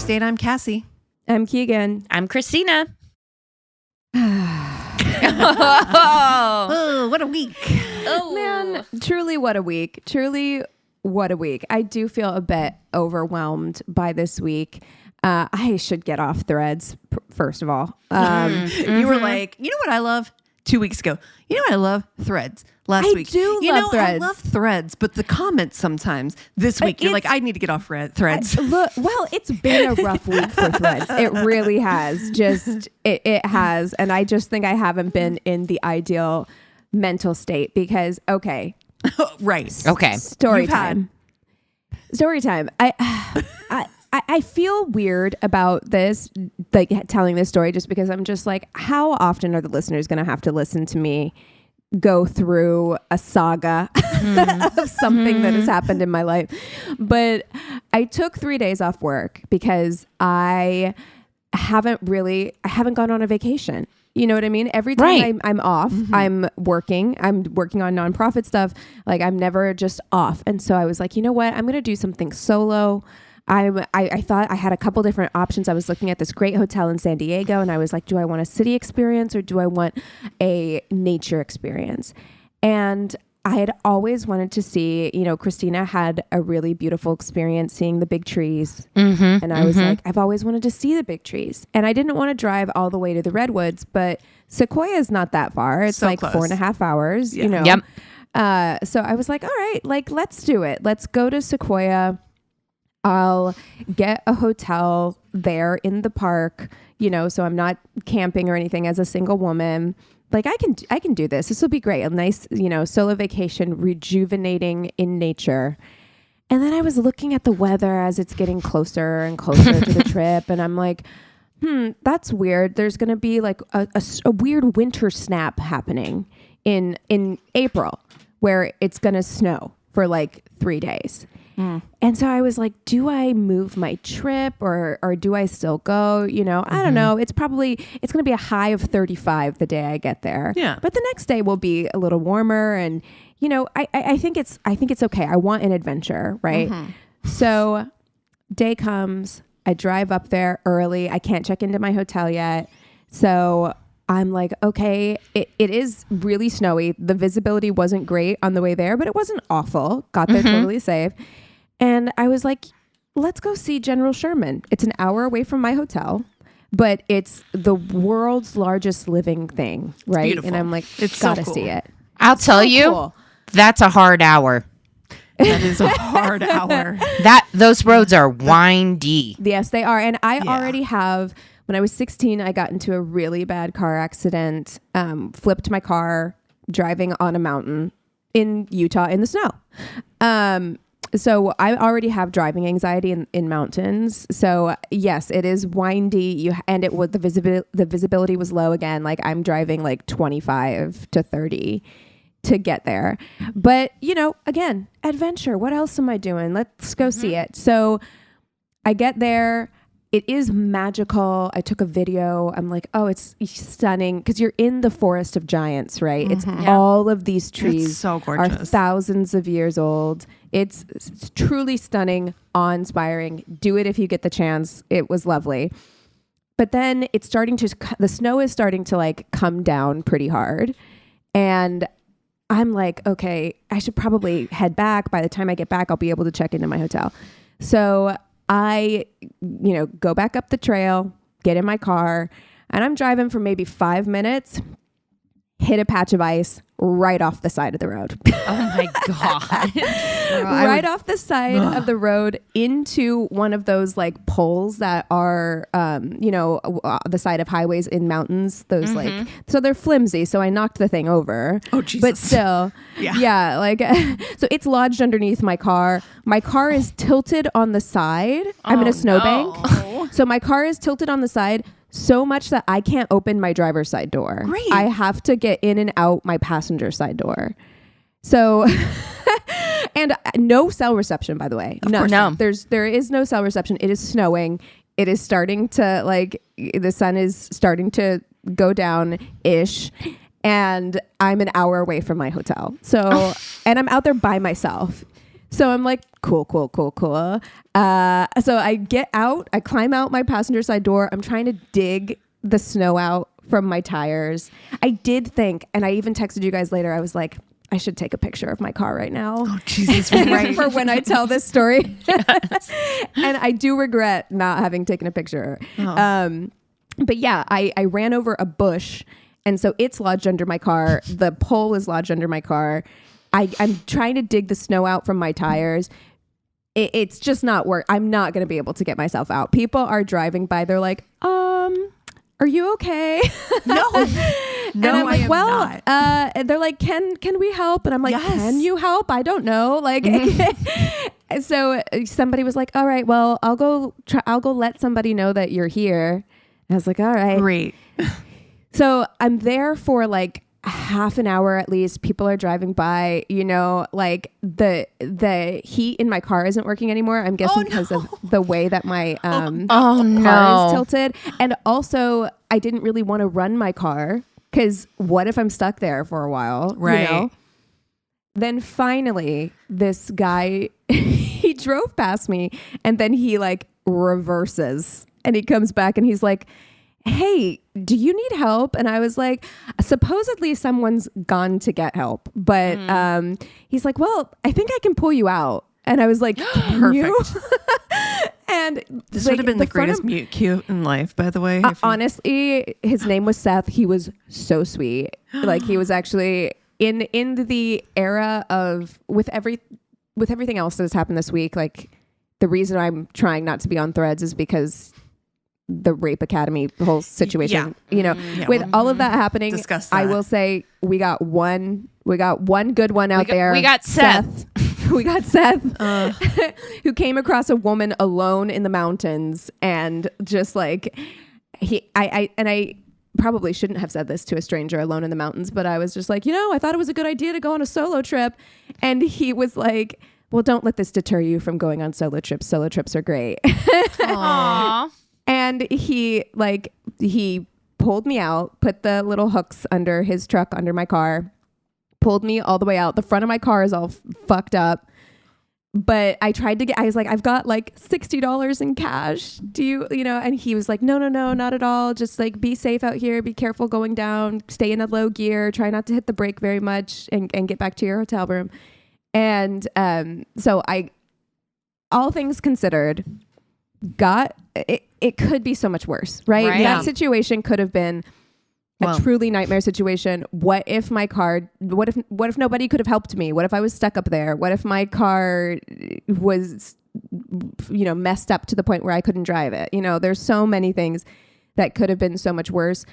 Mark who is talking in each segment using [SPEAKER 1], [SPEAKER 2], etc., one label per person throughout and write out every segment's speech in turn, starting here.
[SPEAKER 1] State. I'm Cassie.
[SPEAKER 2] I'm Keegan.
[SPEAKER 3] I'm Christina.
[SPEAKER 1] Oh, what a week.
[SPEAKER 3] Oh,
[SPEAKER 2] Man, truly what a week. Truly what a week. I do feel a bit overwhelmed by this week. I should get off Threads, first of all.
[SPEAKER 1] You were like, you know what I love? 2 weeks ago. You know what I love? Threads. Last week.
[SPEAKER 2] Do love Threads.
[SPEAKER 1] I love Threads, but the comments sometimes. This week, you're like, I need to get off Threads.
[SPEAKER 2] Well, it's been a rough week for Threads. It really has. It has. And I just think I haven't been in the ideal mental state because, okay.
[SPEAKER 1] Right.
[SPEAKER 3] okay.
[SPEAKER 2] Story time. I feel weird about this, like telling this story, just because I'm just like, how often are the listeners going to have to listen to me go through a saga of something that has happened in my life? But I took 3 days off work because I haven't gone on a vacation. You know what I mean? Every time I'm off, I'm working on nonprofit stuff. Like I'm never just off. And so I was like, you know what? I'm going to do something solo. I thought I had a couple different options. I was looking at this great hotel in San Diego and I was like, do I want a city experience or do I want a nature experience? And I had always wanted to see, Christina had a really beautiful experience seeing the big trees. And I was like, I've always wanted to see the big trees. And I didn't want to drive all the way to the Redwoods, but Sequoia is not that far. It's so like close. 4.5 hours,
[SPEAKER 3] Yep.
[SPEAKER 2] So I was like, all right, like, let's do it. Let's go to Sequoia. I'll get a hotel there in the park, so I'm not camping or anything as a single woman. Like I can do this. This will be great. A nice, solo vacation, rejuvenating in nature. And then I was looking at the weather as it's getting closer and closer to the trip. And I'm like, that's weird. There's going to be like a weird winter snap happening in April where it's going to snow for like 3 days. And so I was like, do I move my trip or do I still go? I don't know. It's going to be a high of 35 the day I get there.
[SPEAKER 1] Yeah.
[SPEAKER 2] But the next day will be a little warmer. And, I think it's okay. I want an adventure. Right. So day comes, I drive up there early. I can't check into my hotel yet. So I'm like, okay, it is really snowy. The visibility wasn't great on the way there, but it wasn't awful. Got there totally safe. And I was like, let's go see General Sherman. It's an hour away from my hotel, but it's the world's largest living thing, right?
[SPEAKER 1] Beautiful.
[SPEAKER 2] And I'm like,
[SPEAKER 1] it's
[SPEAKER 2] gotta
[SPEAKER 1] so cool.
[SPEAKER 2] see it.
[SPEAKER 3] I'll tell you,
[SPEAKER 2] cool.
[SPEAKER 3] That's a hard hour.
[SPEAKER 1] That is a hard hour.
[SPEAKER 3] Those roads are windy.
[SPEAKER 2] Yes, they are. And I already have, when I was 16, I got into a really bad car accident, flipped my car driving on a mountain in Utah in the snow. So I already have driving anxiety in mountains. So yes, it is windy. The visibility was low again. Like I'm driving like 25 to 30 to get there. But again, adventure. What else am I doing? Let's go see it. So I get there. It is magical. I took a video. I'm like, oh, it's stunning because you're in the forest of giants, right? It's all of these trees
[SPEAKER 1] so
[SPEAKER 2] are
[SPEAKER 1] gorgeous.
[SPEAKER 2] thousands of years old. It's truly stunning, awe-inspiring. Do it if you get the chance. It was lovely. But then the snow is starting to like come down pretty hard. And I'm like, okay, I should probably head back. By the time I get back, I'll be able to check into my hotel. So I, go back up the trail, get in my car, and I'm driving for maybe 5 minutes, hit a patch of ice right off the side of the road.
[SPEAKER 3] Oh my God.
[SPEAKER 2] Right off the side of the road into one of those like poles that are, the side of highways in mountains. Those so they're flimsy. So I knocked the thing over.
[SPEAKER 1] Oh, Jesus.
[SPEAKER 2] But still, so it's lodged underneath my car. My car is tilted on the side. I'm in a snowbank. So my car is tilted on the side so much that I can't open my driver's side door.
[SPEAKER 1] Great.
[SPEAKER 2] I have to get in and out my passenger side door. So, and no cell reception, by the way.
[SPEAKER 3] Of course not.
[SPEAKER 2] There is no cell reception. It is snowing. It is starting to the sun is starting to go down ish. And I'm an hour away from my hotel. So, and I'm out there by myself. So I'm like, cool. So I get out, I climb out my passenger side door. I'm trying to dig the snow out from my tires. I did think, and I even texted you guys later, I was like, I should take a picture of my car right now.
[SPEAKER 1] Oh, Jesus. Right.
[SPEAKER 2] For when I tell this story. Yes. And I do regret not having taken a picture.
[SPEAKER 1] Oh.
[SPEAKER 2] But yeah, I ran over a bush, and so it's lodged under my car. The pole is lodged under my car. I'm trying to dig the snow out from my tires. It's just not work. I'm not going to be able to get myself out. People are driving by. They're like, are you okay?
[SPEAKER 1] No.
[SPEAKER 2] And I'm like, well, and they're like, can we help? And I'm like,
[SPEAKER 1] Yes.
[SPEAKER 2] can you help? I don't know. Like, so somebody was like, all right, well, I'll go let somebody know that you're here. I was like, all right.
[SPEAKER 1] Great.
[SPEAKER 2] So I'm there for like half an hour at least. People are driving by, like the heat in my car isn't working anymore. I'm guessing because of the way that my car is tilted. And also I didn't really want to run my car because what if I'm stuck there for a while?
[SPEAKER 1] Right.
[SPEAKER 2] Then finally this guy, he drove past me and then he like reverses and he comes back and he's like, hey, do you need help? And I was like, supposedly someone's gone to get help. But he's like, well, I think I can pull you out. And I was like, can you? And
[SPEAKER 1] this would have been the greatest mute cute in life, by the way.
[SPEAKER 2] Honestly, his name was Seth. He was so sweet. Like he was actually in the era of with everything else that has happened this week. Like the reason I'm trying not to be on Threads is because the Rape Academy whole situation, with all of that happening,
[SPEAKER 1] Discuss that.
[SPEAKER 2] I will say we got one good one out there.
[SPEAKER 3] We got Seth.
[SPEAKER 2] We got Seth who came across a woman alone in the mountains and just like I probably shouldn't have said this to a stranger alone in the mountains, but I was just like, I thought it was a good idea to go on a solo trip. And he was like, well, don't let this deter you from going on solo trips. Solo trips are great.
[SPEAKER 3] Aww.
[SPEAKER 2] And he pulled me out, put the little hooks under his truck, under my car, pulled me all the way out. The front of my car is all fucked up. But I was like, I've got like $60 in cash. Do you, and he was like, no, not at all. Just like be safe out here. Be careful going down. Stay in a low gear. Try not to hit the brake very much and get back to your hotel room. And so all things considered, it could be so much worse, right? That situation could have been a truly nightmare situation. What if nobody could have helped me? What if I was stuck up there? What if my car was, messed up to the point where I couldn't drive it? There's so many things that could have been so much worse.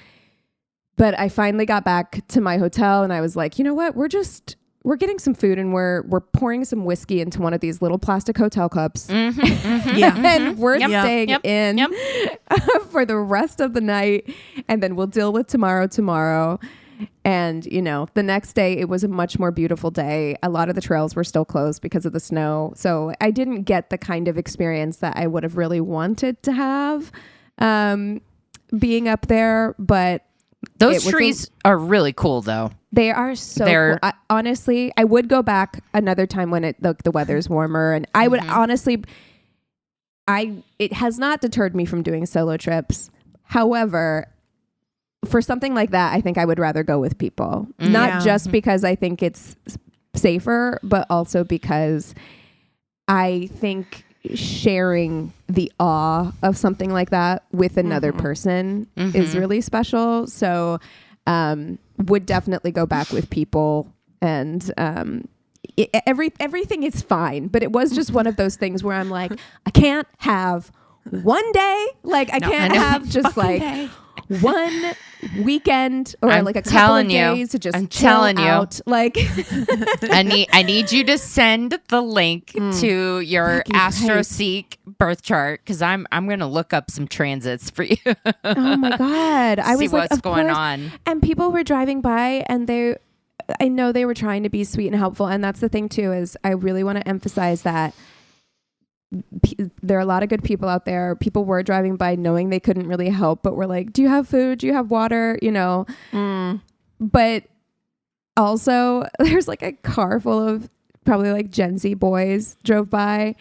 [SPEAKER 2] But I finally got back to my hotel and I was like, you know what? We're getting some food and we're pouring some whiskey into one of these little plastic hotel cups. And we're staying in for the rest of the night. And then we'll deal with tomorrow. And, the next day it was a much more beautiful day. A lot of the trails were still closed because of the snow. So I didn't get the kind of experience that I would have really wanted to have being up there. But
[SPEAKER 3] those trees are really cool though.
[SPEAKER 2] They are so cool. Honestly, I would go back another time when the weather's warmer, and I would honestly, it has not deterred me from doing solo trips. However, for something like that, I think I would rather go with people, not just because I think it's safer, but also because I think sharing the awe of something like that with another person is really special. So, would definitely go back with people, and everything is fine. But it was just one of those things where I'm like, I can't have one day, like I can't have just like one weekend or like a couple of days to just chill out. Like
[SPEAKER 3] I need you to send the link to your AstroSeek birth chart, because I'm gonna look up some transits for you.
[SPEAKER 2] Oh my god, I was like,
[SPEAKER 3] what's going on.
[SPEAKER 2] And people were driving by, and I know they were trying to be sweet and helpful, and that's the thing too, is I really want to emphasize that there are a lot of good people out there. People were driving by knowing they couldn't really help, but were like, do you have food? Do you have water? But also there's like a car full of probably like Gen Z boys drove by.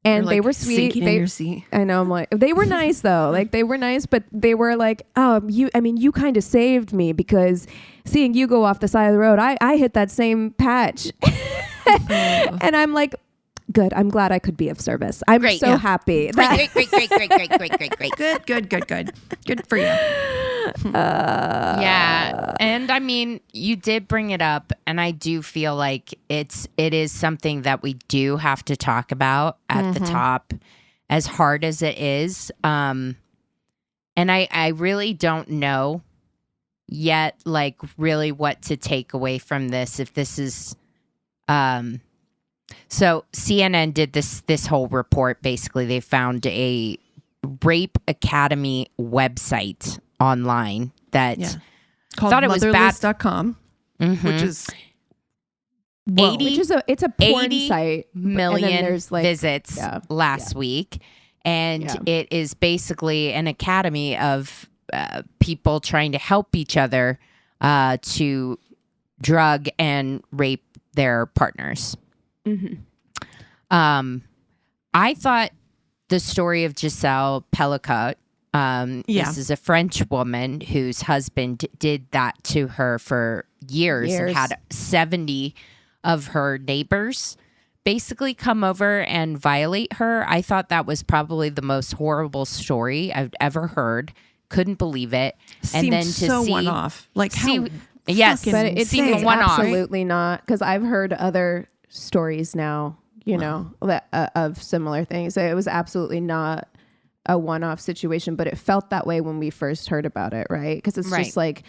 [SPEAKER 2] And
[SPEAKER 1] You're,
[SPEAKER 2] they
[SPEAKER 1] like,
[SPEAKER 2] were sweet.
[SPEAKER 1] sinking in your seat.
[SPEAKER 2] I know. I'm like, they were nice though. Like they were nice, but they were like, you kind of saved me because seeing you go off the side of the road, I hit that same patch. And I'm like, good. I'm glad I could be of service. I'm
[SPEAKER 3] Great,
[SPEAKER 2] so
[SPEAKER 3] yeah.
[SPEAKER 2] happy.
[SPEAKER 3] Great.
[SPEAKER 1] Good for you.
[SPEAKER 3] Yeah. And I mean, you did bring it up, and I do feel like it is something that we do have to talk about at the top, as hard as it is. And I really don't know yet, like, really what to take away from this. If this is so CNN did this whole report. Basically, they found a rape academy website online that
[SPEAKER 1] Called
[SPEAKER 3] thought it was bad.
[SPEAKER 1] motherless.com, which is
[SPEAKER 2] it's a porn
[SPEAKER 3] 80
[SPEAKER 2] site.
[SPEAKER 3] million
[SPEAKER 2] And then there's like
[SPEAKER 3] visits last week. And it is basically an academy of people trying to help each other to drug and rape their partners. I thought the story of Giselle Pellicot, this is a French woman whose husband did that to her for years. And had 70 of her neighbors basically come over and violate her. I thought that was probably the most horrible story I've ever heard. Couldn't believe it.
[SPEAKER 1] Seemed
[SPEAKER 3] and then to
[SPEAKER 1] so
[SPEAKER 3] see,
[SPEAKER 1] one-off. Like
[SPEAKER 3] see,
[SPEAKER 1] how
[SPEAKER 3] yes,
[SPEAKER 1] fucking
[SPEAKER 2] But it's
[SPEAKER 3] seemed one-off.
[SPEAKER 2] absolutely not, because I've heard other stories now, you know, that, of similar things. It was absolutely not a one-off situation, but it felt that way when we first heard about it, right? Because it's just like,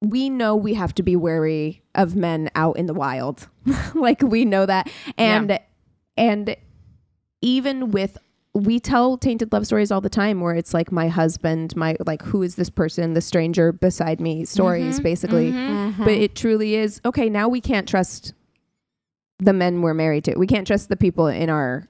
[SPEAKER 2] we know we have to be wary of men out in the wild. Like, we know that. And even with, we tell tainted love stories all the time where it's like, my husband, like, who is this person, the stranger beside me stories, basically. But it truly is, okay, now we can't trust the men we're married to. We can't trust the people in our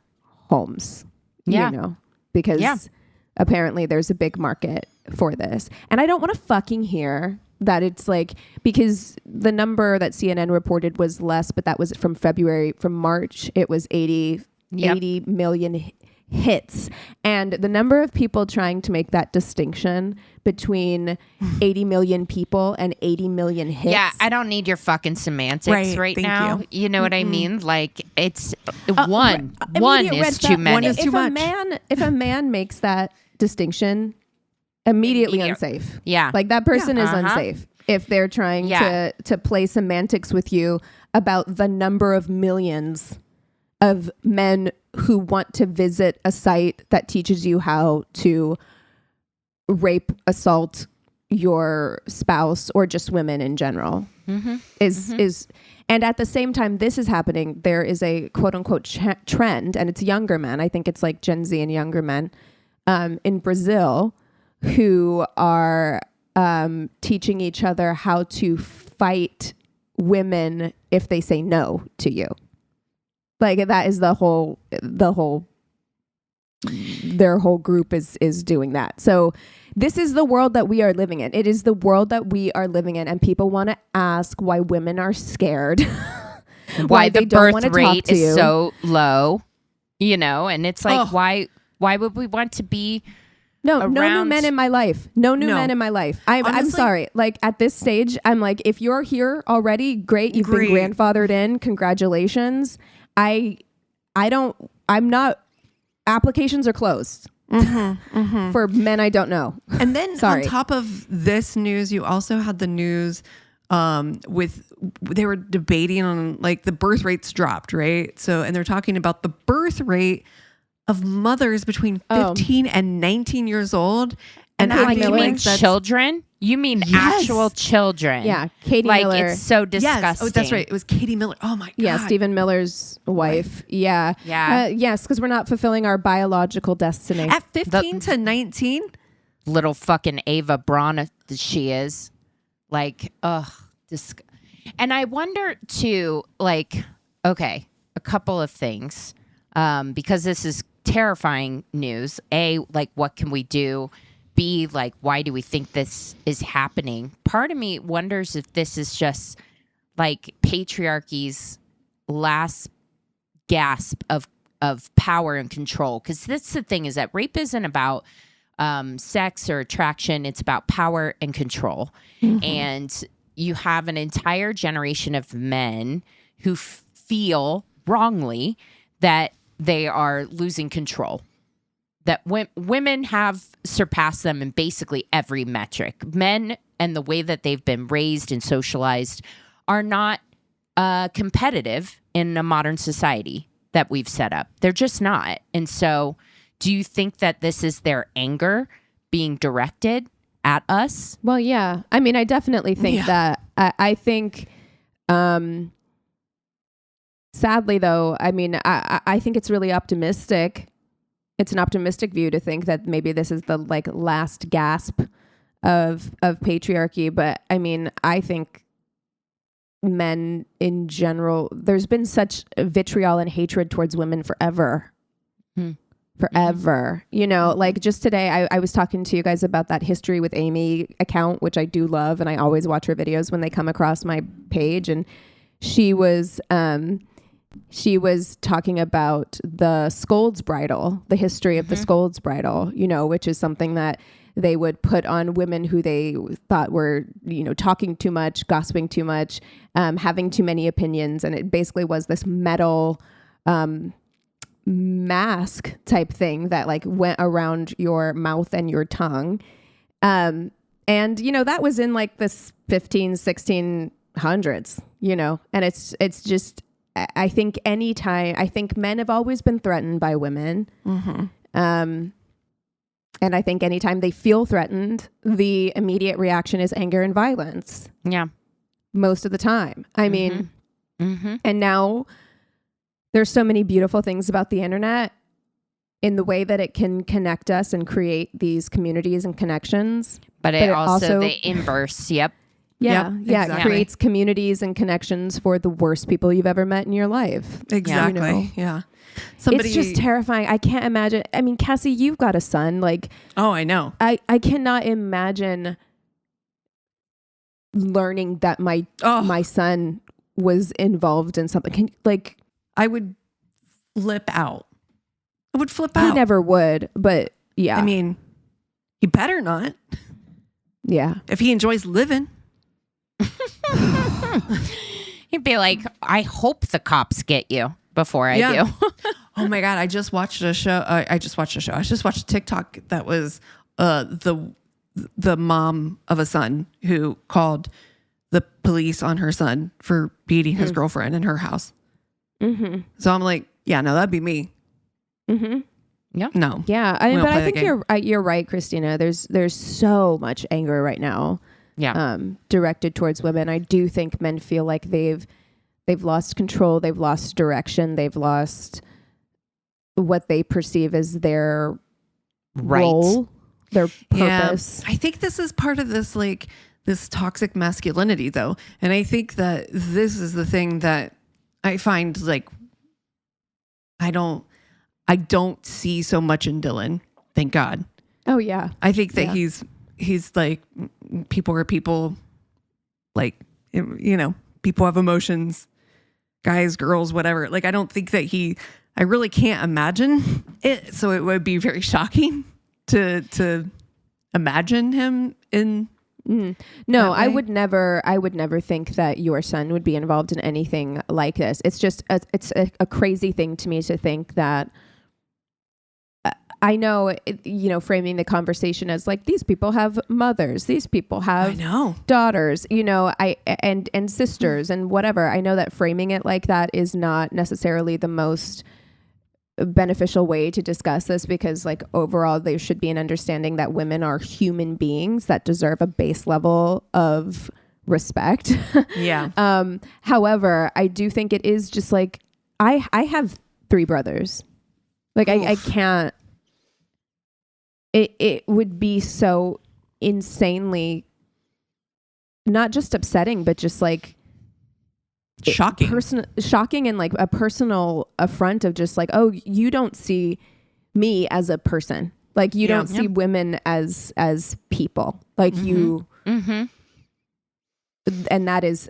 [SPEAKER 2] homes, you know, because apparently there's a big market for this. And I don't want to fucking hear that it's like, because the number that CNN reported was less, but that was from February. From March, it was 80 million hits. And the number of people trying to make that distinction between 80 million people and 80 million hits.
[SPEAKER 3] Yeah, I don't need your fucking semantics right now. You know what I mean? Like, it's one is too many.
[SPEAKER 1] One is too much.
[SPEAKER 2] If a man makes that distinction, immediately unsafe.
[SPEAKER 3] Yeah.
[SPEAKER 2] Like, that person is unsafe if they're trying to play semantics with you about the number of millions of men who want to visit a site that teaches you how to rape, assault your spouse, or just women in general. And at the same time this is happening, there is a quote unquote trend, and it's younger men. I think it's like Gen Z and younger men in Brazil who are teaching each other how to fight women if they say no to you. Like, that is their whole group is doing that. So this is the world that we are living in. It is the world that we are living in. And people want to ask why women are scared.
[SPEAKER 3] why the
[SPEAKER 2] they don't
[SPEAKER 3] birth
[SPEAKER 2] wanna
[SPEAKER 3] rate
[SPEAKER 2] talk to
[SPEAKER 3] is
[SPEAKER 2] you.
[SPEAKER 3] so low, you know? And it's like, why would we want to be
[SPEAKER 2] No new men in my life. No new men in my life. I'm
[SPEAKER 1] Honestly,
[SPEAKER 2] sorry. Like, at this stage, I'm like, if you're here already, great. You've been grandfathered in. Congratulations. Applications are closed for men I don't know.
[SPEAKER 1] And then on top of this news, you also had the news they were debating on, like, the birth rates dropped, right? So, and they're talking about the birth rate of mothers between 15 and 19 years old. And
[SPEAKER 3] you mean children? You mean actual children?
[SPEAKER 2] Yeah, Katie
[SPEAKER 3] like,
[SPEAKER 2] Miller.
[SPEAKER 3] it's so disgusting.
[SPEAKER 1] Yes. Oh, that's right. It was Katie Miller. Oh my God.
[SPEAKER 2] Yeah, Stephen Miller's wife. Yeah. Yes, because we're not fulfilling our biological destiny.
[SPEAKER 1] At 15 to 19?
[SPEAKER 3] Little fucking Ava Braun she is. Like, and I wonder too, like, okay, a couple of things. Because this is terrifying news. A, like, what can we do? B, like, why do we think this is happening? Part of me wonders if this is just, like, patriarchy's last gasp of power and control. Because that's the thing, is that rape isn't about sex or attraction. It's about power and control. Mm-hmm. And you have an entire generation of men who feel wrongly that they are losing control, that women have surpassed them in basically every metric. Men and the way that they've been raised and socialized are not competitive in a modern society that we've set up. They're just not. And so do you think that this is their anger being directed at us?
[SPEAKER 2] Well, yeah. I mean, I definitely think that. I think, sadly, though, I mean, I think it's really optimistic. It's an optimistic view to think that maybe this is the like last gasp of patriarchy. But I mean, I think men in general, there's been such vitriol and hatred towards women forever. Forever. You know, like just today, I was talking to you guys about that History with Amy account, which I do love. And I always watch her videos when they come across my page. And she was talking about the Scold's bridle, the history of the Scold's bridle, you know, which is something that they would put on women who they thought were, you know, talking too much, gossiping too much, having too many opinions. And it basically was this metal mask type thing that like went around your mouth and your tongue. And, you know, that was in like this 1600s, you know, and it's just, I think men have always been threatened by women. And I think anytime they feel threatened, the immediate reaction is anger and violence.
[SPEAKER 3] Yeah.
[SPEAKER 2] Most of the time. I mean, and now there's so many beautiful things about the internet in the way that it can connect us and create these communities and connections.
[SPEAKER 3] But it also the inverse. Yep.
[SPEAKER 2] Yeah.
[SPEAKER 1] Yep,
[SPEAKER 2] Yeah.
[SPEAKER 1] exactly.
[SPEAKER 2] It creates communities and connections for the worst people you've ever met in your life.
[SPEAKER 1] Exactly.
[SPEAKER 2] You know?
[SPEAKER 1] Yeah.
[SPEAKER 2] It's just terrifying. I can't imagine. I mean, Cassie, you've got a son. Like,
[SPEAKER 1] oh, I know.
[SPEAKER 2] I cannot imagine learning that my son was involved in something.
[SPEAKER 1] I would flip out. I would flip out.
[SPEAKER 2] He never would, but yeah.
[SPEAKER 1] I mean, he better not.
[SPEAKER 2] Yeah.
[SPEAKER 1] If he enjoys living.
[SPEAKER 3] He'd be like, I hope the cops get you before I do.
[SPEAKER 1] Oh my God. I just watched a show. I just watched a TikTok that was the mom of a son who called the police on her son for beating his girlfriend in her house. So I'm like, yeah, no, that'd be me.
[SPEAKER 3] Yeah.
[SPEAKER 1] No.
[SPEAKER 2] Yeah. But I think you're right, Christina. There's so much anger right now.
[SPEAKER 3] Yeah.
[SPEAKER 2] Directed towards women. I do think men feel like they've lost control. They've lost direction. They've lost what they perceive as their role, their purpose.
[SPEAKER 1] Yeah. I think this is part of this, like this toxic masculinity though. And I think that this is the thing that I find like, I don't see so much in Dylan. Thank God.
[SPEAKER 2] Oh yeah.
[SPEAKER 1] I think that he's like, people are people, like, you know, people have emotions, guys, girls, whatever. Like, I don't think that I really can't imagine it. So it would be very shocking to imagine him in.
[SPEAKER 2] No, I would never think that your son would be involved in anything like this. It's just, it's a crazy thing to me to think that, I know, you know, framing the conversation as like, these people have mothers, these people have daughters, you know, and sisters and whatever. I know that framing it like that is not necessarily the most beneficial way to discuss this, because like overall there should be an understanding that women are human beings that deserve a base level of respect.
[SPEAKER 1] Yeah.
[SPEAKER 2] However, I do think it is just like, I have 3 brothers. Like I can't, it would be so insanely not just upsetting, but just like shocking and like a personal affront of just like, oh, you don't see me as a person. Like you don't see women as people like you. And that is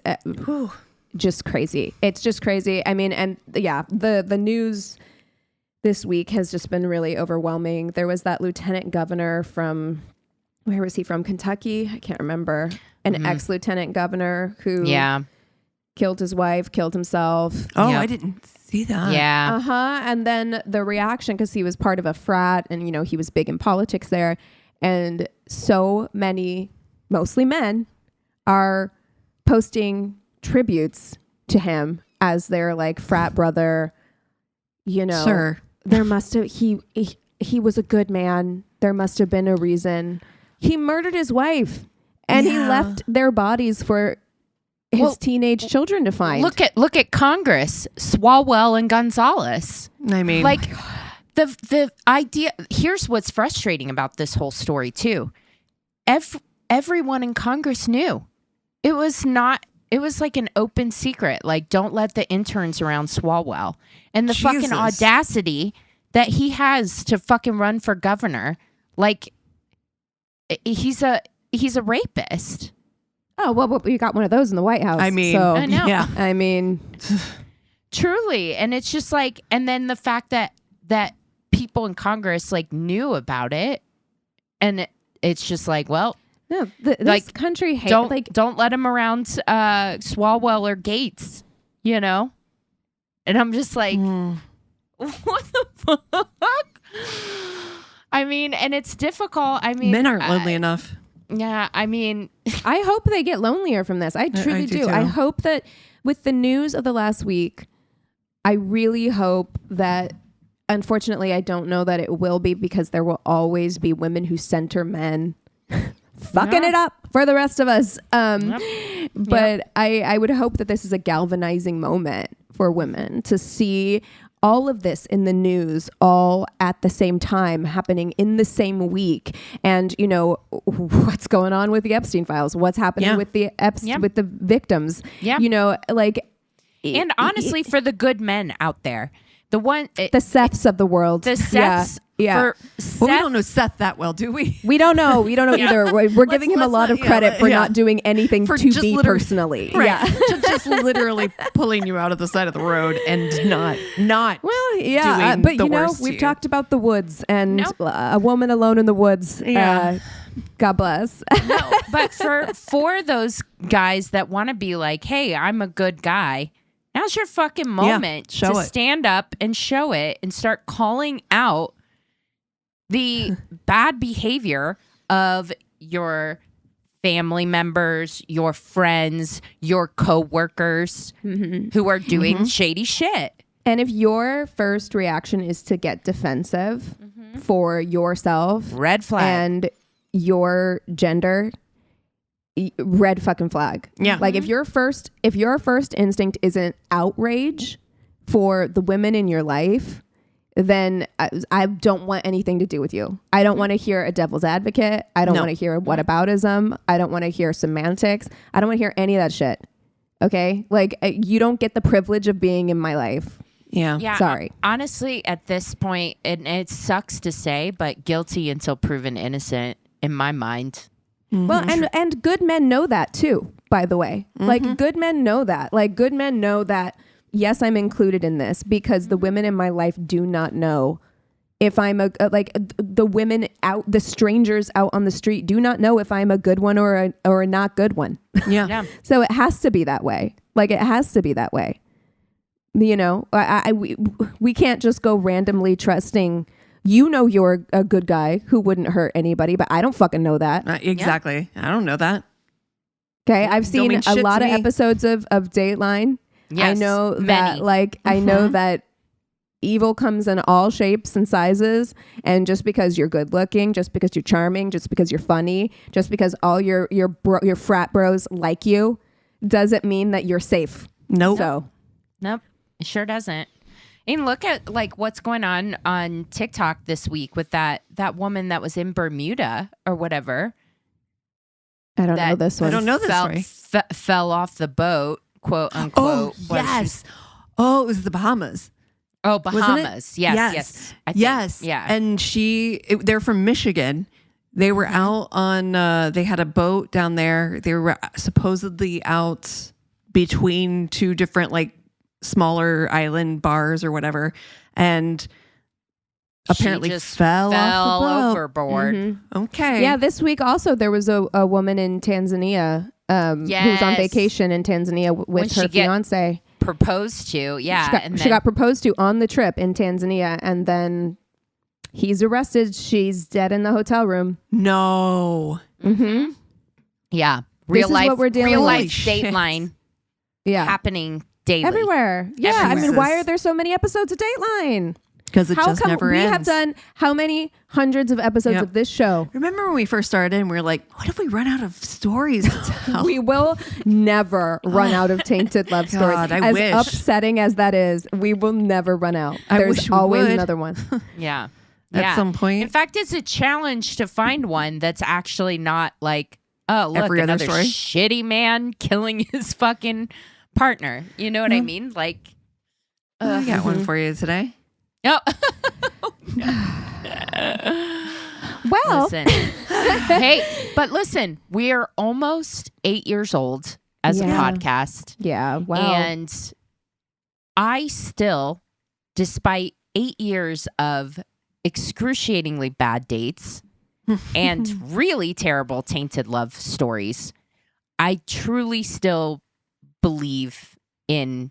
[SPEAKER 2] just crazy. It's just crazy. I mean, and yeah, the news this week has just been really overwhelming. There was that lieutenant governor from, where was he from? Kentucky? I can't remember. An ex-lieutenant governor who killed his wife, killed himself.
[SPEAKER 1] Oh, I didn't see that.
[SPEAKER 3] Yeah.
[SPEAKER 2] Uh-huh. And then the reaction, because he was part of a frat and, you know, he was big in politics there. And so many, mostly men, are posting tributes to him as their like frat brother. You know,
[SPEAKER 1] Sure.
[SPEAKER 2] There must have, he was a good man. There must have been a reason. He murdered his wife and he left their bodies for his teenage children to find.
[SPEAKER 3] Look at Congress, Swalwell and Gonzalez.
[SPEAKER 1] I mean,
[SPEAKER 3] like the idea. Here's what's frustrating about this whole story too. Everyone in Congress knew. It was like an open secret. Like, don't let the interns around Swalwell. And the fucking audacity that he has to fucking run for governor. Like, he's a rapist.
[SPEAKER 2] Oh, well, you got one of those in the White House.
[SPEAKER 1] I mean,
[SPEAKER 2] so,
[SPEAKER 3] I know.
[SPEAKER 1] Yeah.
[SPEAKER 2] I mean,
[SPEAKER 3] truly. And it's just like, and then the fact that people in Congress like knew about it, and it's just like, well,
[SPEAKER 2] no, this country hates.
[SPEAKER 3] Don't let him around Swalwell or Gates, you know. And I'm just like, what the fuck? I mean, and it's difficult. I mean,
[SPEAKER 1] men aren't lonely enough.
[SPEAKER 3] Yeah, I mean,
[SPEAKER 2] I hope they get lonelier from this. I truly do.
[SPEAKER 1] Too.
[SPEAKER 2] I hope that with the news of the last week, I really hope that, unfortunately, I don't know that it will be, because there will always be women who center men fucking it up for the rest of us. But I would hope that this is a galvanizing moment for women to see all of this in the news all at the same time, happening in the same week. And, you know, what's going on with the Epstein files, what's happening with the with the victims, you know, like.
[SPEAKER 3] And honestly, for the good men out there, the Seths
[SPEAKER 2] of the world,
[SPEAKER 3] the Seths.
[SPEAKER 2] Yeah.
[SPEAKER 1] Well, we don't know Seth that well, do we?
[SPEAKER 2] We don't know. We don't know either. We're giving him a lot of credit for not doing anything
[SPEAKER 1] for
[SPEAKER 2] to me personally.
[SPEAKER 1] Right.
[SPEAKER 2] Yeah.
[SPEAKER 1] just literally pulling you out of the side of the road and not.
[SPEAKER 2] Well, yeah.
[SPEAKER 1] Doing
[SPEAKER 2] But
[SPEAKER 1] the
[SPEAKER 2] you know,
[SPEAKER 1] worst to
[SPEAKER 2] we've
[SPEAKER 1] you.
[SPEAKER 2] talked about the woods and a woman alone in the woods.
[SPEAKER 1] Yeah.
[SPEAKER 2] God bless.
[SPEAKER 3] No, but for those guys that want to be like, hey, I'm a good guy. Now's your fucking moment to stand up and show it and start calling out the bad behavior of your family members, your friends, your coworkers who are doing shady shit.
[SPEAKER 2] And if your first reaction is to get defensive for yourself,
[SPEAKER 3] red flag,
[SPEAKER 2] and your gender, red fucking flag.
[SPEAKER 1] Yeah.
[SPEAKER 2] Like if your first instinct isn't outrage for the women in your life, then I don't want anything to do with you. I don't want to hear a devil's advocate. I don't want to hear whataboutism. I don't want to hear semantics. I don't want to hear any of that shit. Okay? Like you don't get the privilege of being in my life.
[SPEAKER 1] Yeah.
[SPEAKER 2] Sorry.
[SPEAKER 3] Honestly, at this point, it sucks to say, but guilty until proven innocent in my mind.
[SPEAKER 2] Well, and good men know that too, by the way. Like good men know that. Like good men know that, yes, I'm included in this, because the women in my life do not know if I'm the women out, the strangers out on the street do not know if I'm a good one or a not good one.
[SPEAKER 1] Yeah.
[SPEAKER 2] So it has to be that way. Like it has to be that way. You know, we can't just go randomly trusting. You know, you're a good guy who wouldn't hurt anybody, but I don't fucking know that.
[SPEAKER 1] Exactly. I don't know that.
[SPEAKER 2] Okay. I've seen a lot of episodes of Dateline.
[SPEAKER 3] Yes,
[SPEAKER 2] I know
[SPEAKER 3] many.
[SPEAKER 2] that, I know that evil comes in all shapes and sizes. And just because you're good looking, just because you're charming, just because you're funny, just because all your frat bros like you, doesn't mean that you're safe.
[SPEAKER 1] Nope.
[SPEAKER 2] So.
[SPEAKER 3] Nope. It sure doesn't. And look at like what's going on TikTok this week with that woman that was in Bermuda or whatever.
[SPEAKER 2] I don't know this one.
[SPEAKER 1] I don't know this story.
[SPEAKER 3] Fell off the boat, quote unquote.
[SPEAKER 1] Oh, yes. Oh, it was the Bahamas.
[SPEAKER 3] Oh, Bahamas. Yes. I think,
[SPEAKER 1] yes.
[SPEAKER 3] Yeah.
[SPEAKER 1] And they're from Michigan. They were out on, they had a boat down there. They were supposedly out between two different like smaller island bars or whatever, and apparently
[SPEAKER 3] just
[SPEAKER 1] fell off the boat.
[SPEAKER 3] overboard.
[SPEAKER 2] Mm-hmm.
[SPEAKER 1] Okay.
[SPEAKER 2] Yeah, this week also there was a woman in Tanzania who was on vacation in Tanzania with her fiance.
[SPEAKER 3] Proposed to, yeah.
[SPEAKER 2] She got proposed to on the trip in Tanzania, and then he's arrested. She's dead in the hotel room.
[SPEAKER 1] No.
[SPEAKER 2] Mm-hmm.
[SPEAKER 3] Yeah.
[SPEAKER 2] This is what we're dealing
[SPEAKER 3] real
[SPEAKER 2] with.
[SPEAKER 3] life Dateline happening daily.
[SPEAKER 2] Everywhere. Yeah.
[SPEAKER 3] Everywhere.
[SPEAKER 2] I mean, why are there so many episodes of Dateline?
[SPEAKER 1] Because it just never ends.
[SPEAKER 2] We have done how many hundreds of episodes of this show?
[SPEAKER 1] Remember when we first started and we were like, what if we run out of stories to tell?
[SPEAKER 2] We will never run out of Tainted Love stories.
[SPEAKER 1] I
[SPEAKER 2] as
[SPEAKER 1] wish.
[SPEAKER 2] upsetting as that is, we will never run out.
[SPEAKER 1] I
[SPEAKER 2] There's
[SPEAKER 1] wish we
[SPEAKER 2] always
[SPEAKER 1] would.
[SPEAKER 2] another one.
[SPEAKER 3] Yeah.
[SPEAKER 1] At some point.
[SPEAKER 3] In fact, it's a challenge to find one that's actually not like, oh, look,
[SPEAKER 1] Every other
[SPEAKER 3] another
[SPEAKER 1] story?
[SPEAKER 3] shitty man killing his fucking partner. You know what I mean? Like,
[SPEAKER 1] I got one for you today.
[SPEAKER 3] oh.
[SPEAKER 2] Well,
[SPEAKER 3] Listen. Hey, but listen, we are almost 8 years old as a podcast.
[SPEAKER 2] yeah, wow.
[SPEAKER 3] And I still, despite 8 years of excruciatingly bad dates and really terrible tainted love stories, I truly still believe in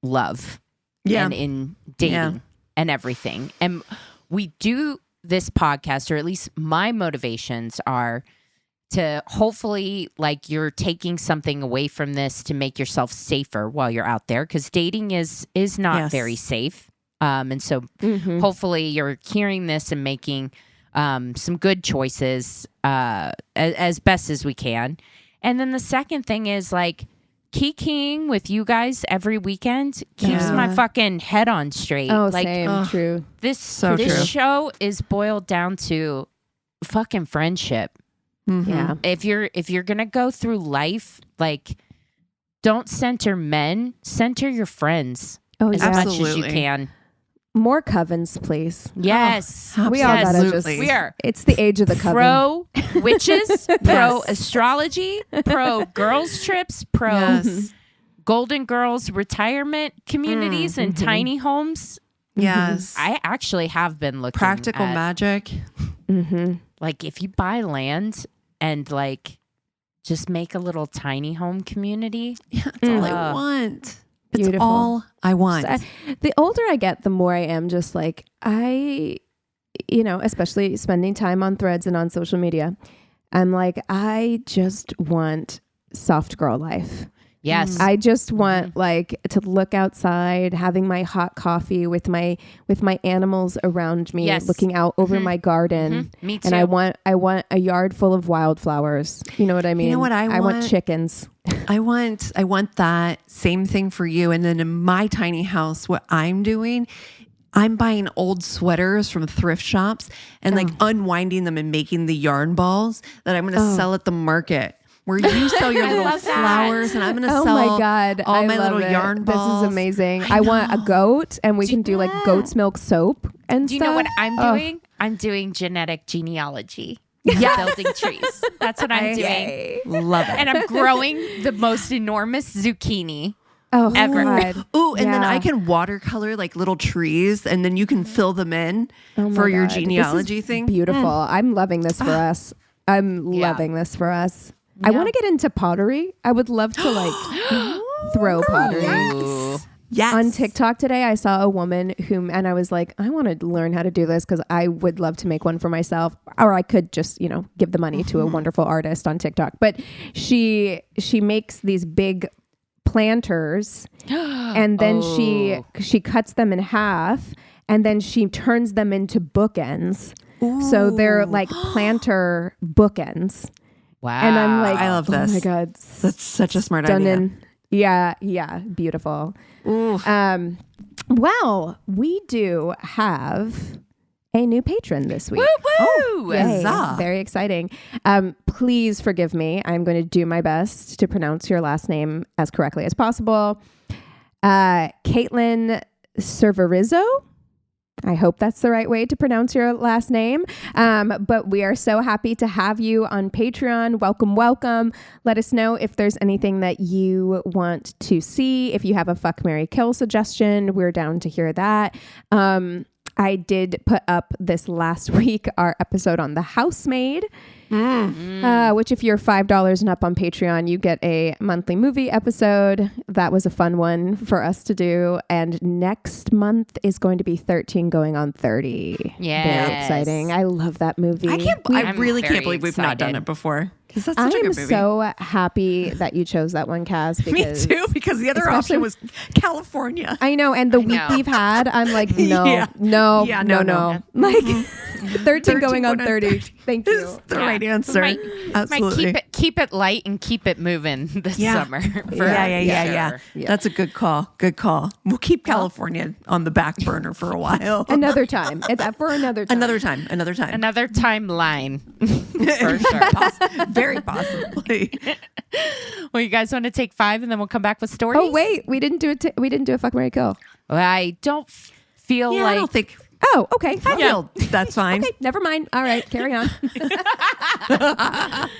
[SPEAKER 3] love and in dating and everything. And we do this podcast, or at least my motivations are to hopefully, like, you're taking something away from this to make yourself safer while you're out there, because dating is not very safe. And so hopefully you're hearing this and making some good choices as best as we can. And then the second thing is, like, kikiing with you guys every weekend keeps my fucking head on straight.
[SPEAKER 2] Oh,
[SPEAKER 3] like,
[SPEAKER 2] same. True.
[SPEAKER 3] This
[SPEAKER 1] true.
[SPEAKER 3] show is boiled down to fucking friendship.
[SPEAKER 1] Mm-hmm.
[SPEAKER 2] Yeah.
[SPEAKER 3] If you're gonna go through life, like, don't center men, center your friends
[SPEAKER 2] Oh,
[SPEAKER 3] as
[SPEAKER 2] yeah.
[SPEAKER 3] much as you
[SPEAKER 1] Absolutely.
[SPEAKER 3] can.
[SPEAKER 2] More covens, please.
[SPEAKER 3] Yes,
[SPEAKER 2] We all gotta just.
[SPEAKER 1] Absolutely.
[SPEAKER 3] we are
[SPEAKER 2] It's the age of the coven.
[SPEAKER 3] pro witches, pro astrology, pro girls trips, pro
[SPEAKER 1] Yes.
[SPEAKER 3] Golden Girls retirement communities and tiny homes.
[SPEAKER 1] Yes.
[SPEAKER 3] I actually have been looking
[SPEAKER 1] Practical
[SPEAKER 3] at,
[SPEAKER 1] magic.
[SPEAKER 2] Mm-hmm.
[SPEAKER 3] like, if you buy land and, like, just make a little tiny home community.
[SPEAKER 1] Yeah, that's all I want. It's
[SPEAKER 2] Beautiful.
[SPEAKER 1] all I want.
[SPEAKER 2] The older I get, the more I am just like, especially spending time on Threads and on social media, I'm like, I just want soft girl life.
[SPEAKER 3] Yes.
[SPEAKER 2] I just want like to look outside, having my hot coffee with my animals around me,
[SPEAKER 3] Yes.
[SPEAKER 2] looking out over my garden.
[SPEAKER 3] Me too.
[SPEAKER 2] And I want a yard full of wildflowers. You know what I mean?
[SPEAKER 1] You know what I
[SPEAKER 2] I want
[SPEAKER 1] want?
[SPEAKER 2] chickens.
[SPEAKER 1] I want that same thing for you. And then in my tiny house, what I'm doing, I'm buying old sweaters from thrift shops and like unwinding them and making the yarn balls that I'm going to sell at the market. Where you sell your little
[SPEAKER 3] love that.
[SPEAKER 1] flowers and I'm going to
[SPEAKER 2] Oh
[SPEAKER 1] sell
[SPEAKER 2] my God.
[SPEAKER 1] all
[SPEAKER 2] I
[SPEAKER 1] my
[SPEAKER 2] love
[SPEAKER 1] little
[SPEAKER 2] it.
[SPEAKER 1] yarn balls.
[SPEAKER 2] This is amazing. I want a goat, and we can do like goat's milk soap and
[SPEAKER 3] Do you
[SPEAKER 2] stuff.
[SPEAKER 3] know what I'm doing? I'm doing genetic genealogy. Building trees. That's what I'm doing.
[SPEAKER 1] Love it.
[SPEAKER 3] And I'm growing the most enormous zucchini.
[SPEAKER 2] Oh,
[SPEAKER 3] ever.
[SPEAKER 2] God.
[SPEAKER 1] Ooh, and then
[SPEAKER 2] Yeah.
[SPEAKER 1] I can watercolor like little trees and then you can fill them in
[SPEAKER 2] Oh my
[SPEAKER 1] for your
[SPEAKER 2] God. This is
[SPEAKER 1] genealogy thing.
[SPEAKER 2] Beautiful. I'm loving this for us. I'm
[SPEAKER 3] Yeah.
[SPEAKER 2] loving this for us. I want to get into pottery. I would love to like throw pottery.
[SPEAKER 1] Yes.
[SPEAKER 2] On TikTok today, I saw a woman and I was like, I want to learn how to do this because I would love to make one for myself, or I could just, give the money to a wonderful artist on TikTok. But she makes these big planters, and then she cuts them in half, and then she turns them into bookends. So they're like planter bookends.
[SPEAKER 3] Wow.
[SPEAKER 2] And I'm like,
[SPEAKER 1] I love this.
[SPEAKER 2] Oh my God.
[SPEAKER 1] That's such a smart idea.
[SPEAKER 2] Stunning. Yeah, beautiful. Well, we do have a new patron this week.
[SPEAKER 3] Woo!
[SPEAKER 2] Yay.
[SPEAKER 1] Huzzah.
[SPEAKER 2] Very exciting. Please forgive me. I'm going to do my best to pronounce your last name as correctly as possible. Caitlin Cerverizzo. I hope that's the right way to pronounce your last name. But we are so happy to have you on Patreon. Welcome, welcome. Let us know if there's anything that you want to see. If you have a fuck, marry, kill suggestion, we're down to hear that. I did put up this last week our episode on The Housemaid, which if you're $5 and up on Patreon, you get a monthly movie episode. That was a fun one for us to do. And next month is going to be 13 going on 30.
[SPEAKER 3] Yeah,
[SPEAKER 2] very exciting. I love that movie.
[SPEAKER 1] I really can't believe we've not done it before. Because that's such a good movie.
[SPEAKER 2] I'm so happy that you chose that one, Cass. Because
[SPEAKER 1] Me too, because the other option was California.
[SPEAKER 2] I know, and the week we've had, I'm like, no. Like 13 going on 30. Thank you.
[SPEAKER 1] Is the right answer. Absolutely.
[SPEAKER 3] Keep it light and keep it moving this summer.
[SPEAKER 1] Yeah. That's a good call. Good call. We'll keep California on the back burner for a while.
[SPEAKER 2] Another time. For another time.
[SPEAKER 1] Another time.
[SPEAKER 3] Another timeline. For sure.
[SPEAKER 1] Very possibly.
[SPEAKER 3] Well, you guys want to take 5 and then we'll come back with stories?
[SPEAKER 2] Oh wait, we didn't do it. We didn't do a fuck, marry, kill.
[SPEAKER 3] Well, I don't feel like.
[SPEAKER 1] I don't think.
[SPEAKER 2] Oh, okay.
[SPEAKER 1] That's fine.
[SPEAKER 2] Okay, never mind. All right, carry on.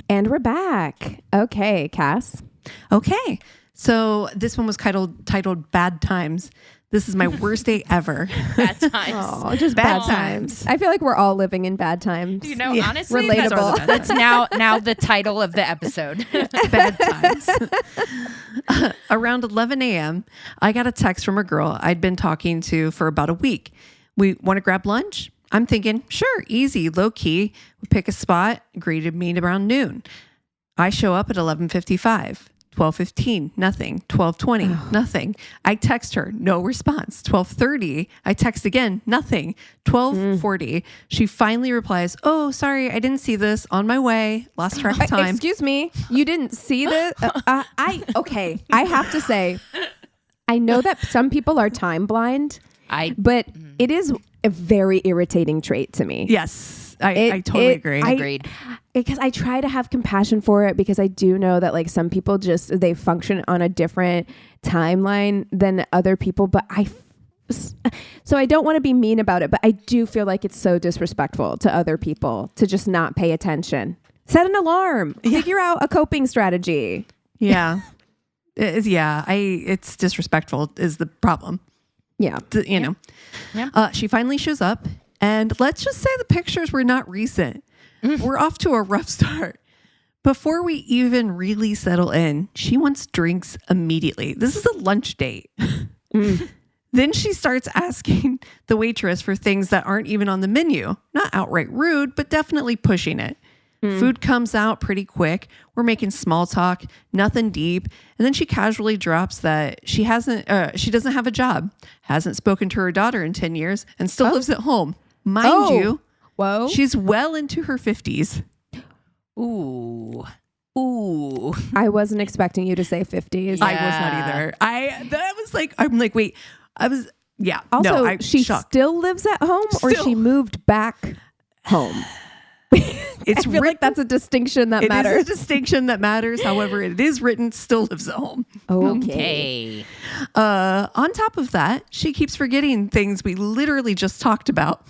[SPEAKER 2] And we're back. Okay, Cass.
[SPEAKER 1] Okay, so this one was titled "Bad Times." This is my worst day ever.
[SPEAKER 3] Bad times.
[SPEAKER 2] Oh, just bad times. I feel like we're all living in bad times.
[SPEAKER 3] You know, honestly,
[SPEAKER 2] relatable.
[SPEAKER 3] That's now the title of the episode.
[SPEAKER 1] Bad times. Around 11 a.m., I got a text from a girl I'd been talking to for about a week. We want to grab lunch? I'm thinking, sure, easy, low key. We pick a spot, agree to meet around noon. I show up at 11:55. 12:15, nothing. 12:20, nothing. I text her, no response. 12:30, I text again, nothing. 12:40, she finally replies, oh, sorry, I didn't see this. On my way. Lost track of time.
[SPEAKER 2] Excuse me, you didn't see this? Okay, I have to say, I know that some people are time blind, but it is a very irritating trait to me.
[SPEAKER 1] Yes. I totally agree.
[SPEAKER 3] Agreed.
[SPEAKER 2] Because I try to have compassion for it, because I do know that like some people they function on a different timeline than other people, but so I don't want to be mean about it, but I do feel like it's so disrespectful to other people to just not pay attention. Set an alarm. Figure out a coping strategy.
[SPEAKER 1] Yeah. It's disrespectful is the problem.
[SPEAKER 2] Yeah.
[SPEAKER 1] You know. Yeah. She finally shows up, and let's just say the pictures were not recent. We're off to a rough start. Before we even really settle in, she wants drinks immediately. This is a lunch date. Then she starts asking the waitress for things that aren't even on the menu. Not outright rude, but definitely pushing it. Food comes out pretty quick. We're making small talk, nothing deep. And then she casually drops that she doesn't have a job, hasn't spoken to her daughter in 10 years, and still lives at home. Mind you, she's well into her 50s.
[SPEAKER 3] Ooh.
[SPEAKER 2] I wasn't expecting you to say 50s.
[SPEAKER 1] I was not either. I'm like, wait,
[SPEAKER 2] Also, she still lives at home, or she moved back home? I feel like that's a distinction that matters.
[SPEAKER 1] It is a distinction that matters. However, it is written, still lives at home.
[SPEAKER 2] Okay.
[SPEAKER 1] On top of that, she keeps forgetting things we literally just talked about.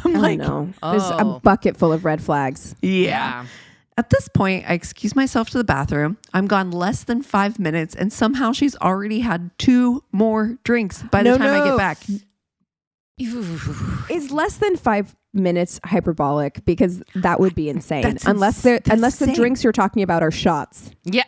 [SPEAKER 1] I'm like,
[SPEAKER 2] no. There's a bucket full of red flags.
[SPEAKER 1] Yeah. At this point, I excuse myself to the bathroom. I'm gone less than 5 minutes, and somehow she's already had 2 more drinks by the time I get back.
[SPEAKER 2] Is less than 5 minutes hyperbolic? Because that would be insane. Unless the drinks you're talking about are shots.
[SPEAKER 3] Yeah.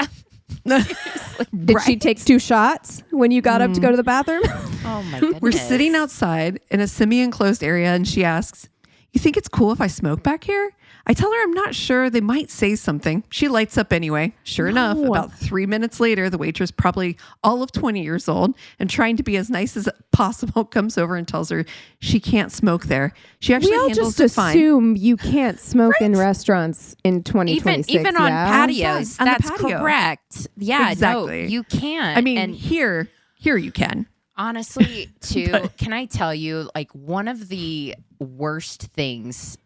[SPEAKER 2] Did she take 2 shots when you got up to go to the bathroom?
[SPEAKER 3] Oh my goodness.
[SPEAKER 1] We're sitting outside in a semi-enclosed area, and she asks, you think it's cool if I smoke back here? I tell her I'm not sure. They might say something. She lights up anyway. Sure enough, about 3 minutes later, the waitress, probably all of 20 years old and trying to be as nice as possible, comes over and tells her she can't smoke there. She actually handles it fine.
[SPEAKER 2] We all just assume you can't smoke in restaurants in 2026.
[SPEAKER 3] Even on patios.
[SPEAKER 1] On
[SPEAKER 3] that's
[SPEAKER 1] the patio.
[SPEAKER 3] Correct. Yeah,
[SPEAKER 1] exactly.
[SPEAKER 3] No, you can't.
[SPEAKER 1] I mean, here you can.
[SPEAKER 3] Honestly, too, can I tell you, like, one of the worst things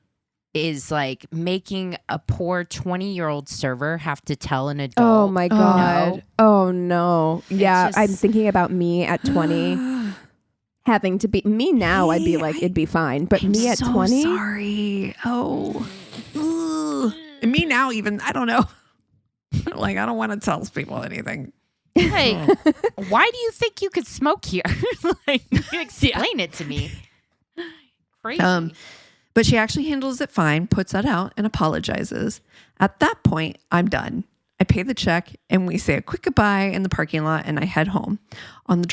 [SPEAKER 3] is like making a poor 20-year-old server have to tell an adult.
[SPEAKER 2] Oh my God. Oh no. Yeah. I'm thinking about me at 20. having to be me now, I'd be like, it'd be fine. But me at 20?
[SPEAKER 1] Sorry. Oh. Ugh. And me now, even, I don't know. Like, I don't want to tell people anything.
[SPEAKER 3] Hey, why do you think you could smoke here? Like, explain it to me. Crazy.
[SPEAKER 1] But she actually handles it fine, puts that out, and apologizes. At that point, I'm done. I pay the check, and we say a quick goodbye in the parking lot, and I head home. On the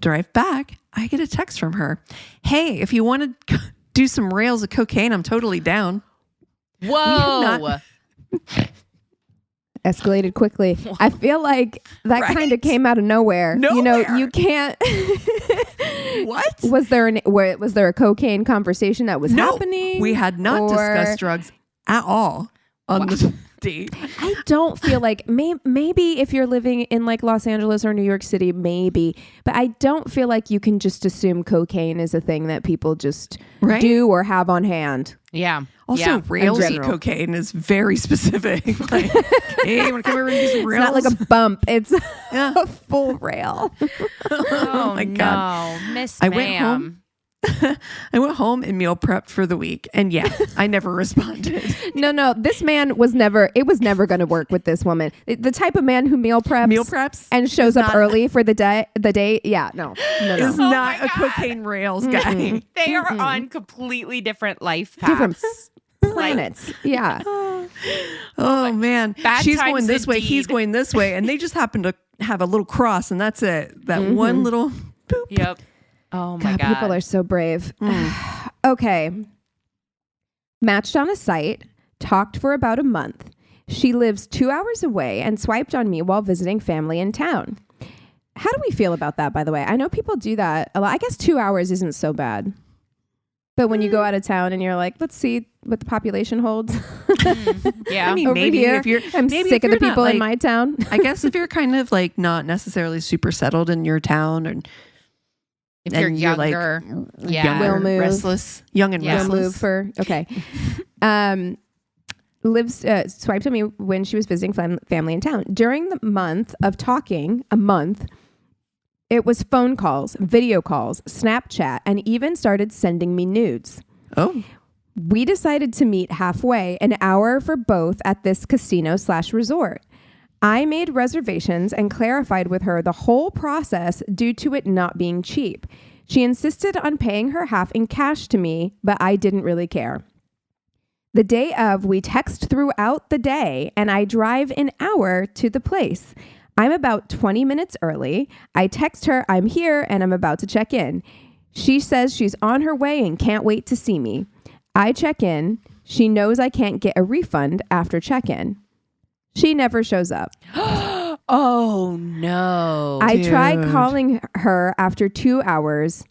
[SPEAKER 1] drive back, I get a text from her. Hey, if you want to do some rails of cocaine, I'm totally down.
[SPEAKER 3] Whoa.
[SPEAKER 2] Escalated quickly. I feel like that kind of came out of nowhere. You know, you can't.
[SPEAKER 1] What?
[SPEAKER 2] Was there a cocaine conversation that was happening?
[SPEAKER 1] We had not discussed drugs at all on the date.
[SPEAKER 2] I don't feel like maybe if you're living in like Los Angeles or New York City, maybe, but I don't feel like you can just assume cocaine is a thing that people just do or have on hand.
[SPEAKER 3] Yeah.
[SPEAKER 1] Also, railsy cocaine is very specific. Like, hey, you want to come over and do some rails?
[SPEAKER 2] It's not like a bump. It's a full rail.
[SPEAKER 1] Oh my God.
[SPEAKER 3] No, Miss Ma'am.
[SPEAKER 1] I went home and meal prepped for the week. And yeah, I never responded.
[SPEAKER 2] No, this man was never going to work with this woman. The type of man who meal preps
[SPEAKER 1] and
[SPEAKER 2] shows up early for the day. Yeah, no.
[SPEAKER 1] Is not a cocaine rails guy.
[SPEAKER 3] They are on completely different life paths.
[SPEAKER 2] Different planets. Yeah.
[SPEAKER 1] Oh man. She's going this way.
[SPEAKER 3] indeed.
[SPEAKER 1] He's going this way. And they just happen to have a little cross and that's it. That one little boop.
[SPEAKER 3] Yep. Oh my God.
[SPEAKER 2] People are so brave. Okay. Matched on a site, talked for about a month. She lives 2 hours away and swiped on me while visiting family in town. How do we feel about that, by the way? I know people do that a lot. I guess 2 hours isn't so bad. But when you go out of town and you're like, let's see what the population holds.
[SPEAKER 3] Yeah.
[SPEAKER 1] I mean,
[SPEAKER 2] Over
[SPEAKER 1] maybe
[SPEAKER 2] here,
[SPEAKER 1] if you're
[SPEAKER 2] sick of the people in my town.
[SPEAKER 1] I guess if you're kind of like not necessarily super settled in your town or
[SPEAKER 3] if you're younger,
[SPEAKER 2] Will move.
[SPEAKER 1] restless, young and restless.
[SPEAKER 2] Will move for, okay. Swiped on me when she was visiting family in town. During the month of talking, it was phone calls, video calls, Snapchat, and even started sending me nudes.
[SPEAKER 1] Oh.
[SPEAKER 2] We decided to meet halfway, an hour for both at this casino/resort. I made reservations and clarified with her the whole process due to it not being cheap. She insisted on paying her half in cash to me, but I didn't really care. The day of, we text throughout the day, and I drive an hour to the place. I'm about 20 minutes early. I text her, I'm here, and I'm about to check in. She says she's on her way and can't wait to see me. I check in. She knows I can't get a refund after check-in. She never shows up.
[SPEAKER 3] Oh, no.
[SPEAKER 2] I tried calling her after 2 hours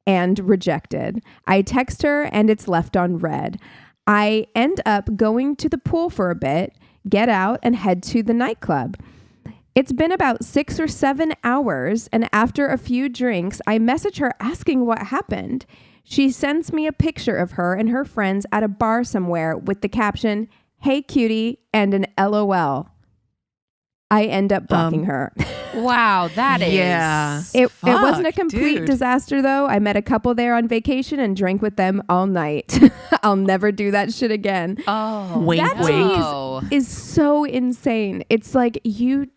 [SPEAKER 2] and rejected. I text her and it's left on red. I end up going to the pool for a bit, get out, and head to the nightclub. It's been about 6 or 7 hours, and after a few drinks, I message her asking what happened. She sends me a picture of her and her friends at a bar somewhere with the caption, "Hey cutie," and an LOL. I end up blocking her.
[SPEAKER 3] Wow, that is.
[SPEAKER 1] Yeah.
[SPEAKER 2] It wasn't a complete disaster, though. I met a couple there on vacation and drank with them all night. I'll never do that shit again.
[SPEAKER 3] Oh,
[SPEAKER 1] wink,
[SPEAKER 2] that
[SPEAKER 1] wink.
[SPEAKER 2] is so insane. It's like you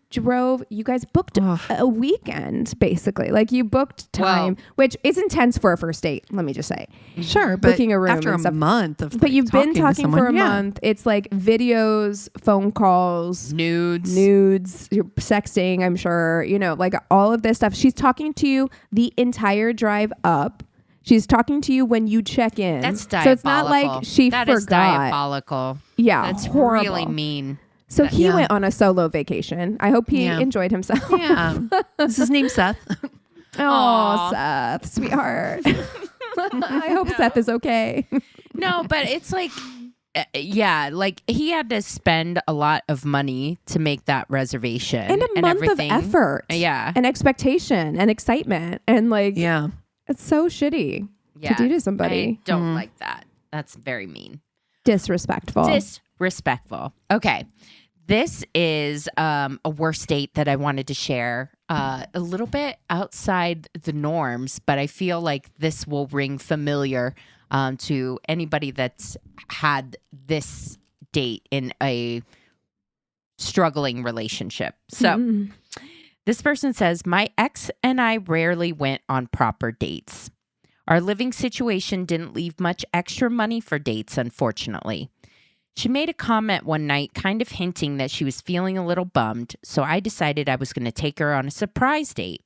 [SPEAKER 2] guys booked a weekend, basically. Like you booked time, which is intense for a first date, let me just say.
[SPEAKER 1] Sure, but
[SPEAKER 2] booking a room
[SPEAKER 1] after
[SPEAKER 2] and
[SPEAKER 1] a
[SPEAKER 2] stuff.
[SPEAKER 1] month of
[SPEAKER 2] But you've been talking
[SPEAKER 1] to someone,
[SPEAKER 2] for a month. It's like videos, phone calls,
[SPEAKER 3] nudes,
[SPEAKER 2] you're sexting, I'm sure, like all of this stuff. She's talking to you the entire drive up. She's talking to you when you check in.
[SPEAKER 3] That's diabolical.
[SPEAKER 2] So it's not like she forgot.
[SPEAKER 3] That is diabolical.
[SPEAKER 2] Yeah,
[SPEAKER 3] that's
[SPEAKER 2] horrible.
[SPEAKER 3] really mean.
[SPEAKER 2] So he went on a solo vacation. I hope he enjoyed himself.
[SPEAKER 1] Yeah. Is his name Seth?
[SPEAKER 2] Oh, Seth, sweetheart. I hope Seth is okay.
[SPEAKER 3] No, but it's like, like he had to spend a lot of money to make that reservation.
[SPEAKER 2] And a month of effort.
[SPEAKER 3] Yeah.
[SPEAKER 2] And expectation and excitement. And like,
[SPEAKER 1] yeah,
[SPEAKER 2] it's so shitty to do to somebody.
[SPEAKER 3] I don't like that. That's very mean.
[SPEAKER 2] Disrespectful.
[SPEAKER 3] Disrespectful. Okay. This is a worst date that I wanted to share. A little bit outside the norms, but I feel like this will ring familiar to anybody that's had this date in a struggling relationship. So this person says, my ex and I rarely went on proper dates. Our living situation didn't leave much extra money for dates, unfortunately. She made a comment one night kind of hinting that she was feeling a little bummed, so I decided I was going to take her on a surprise date.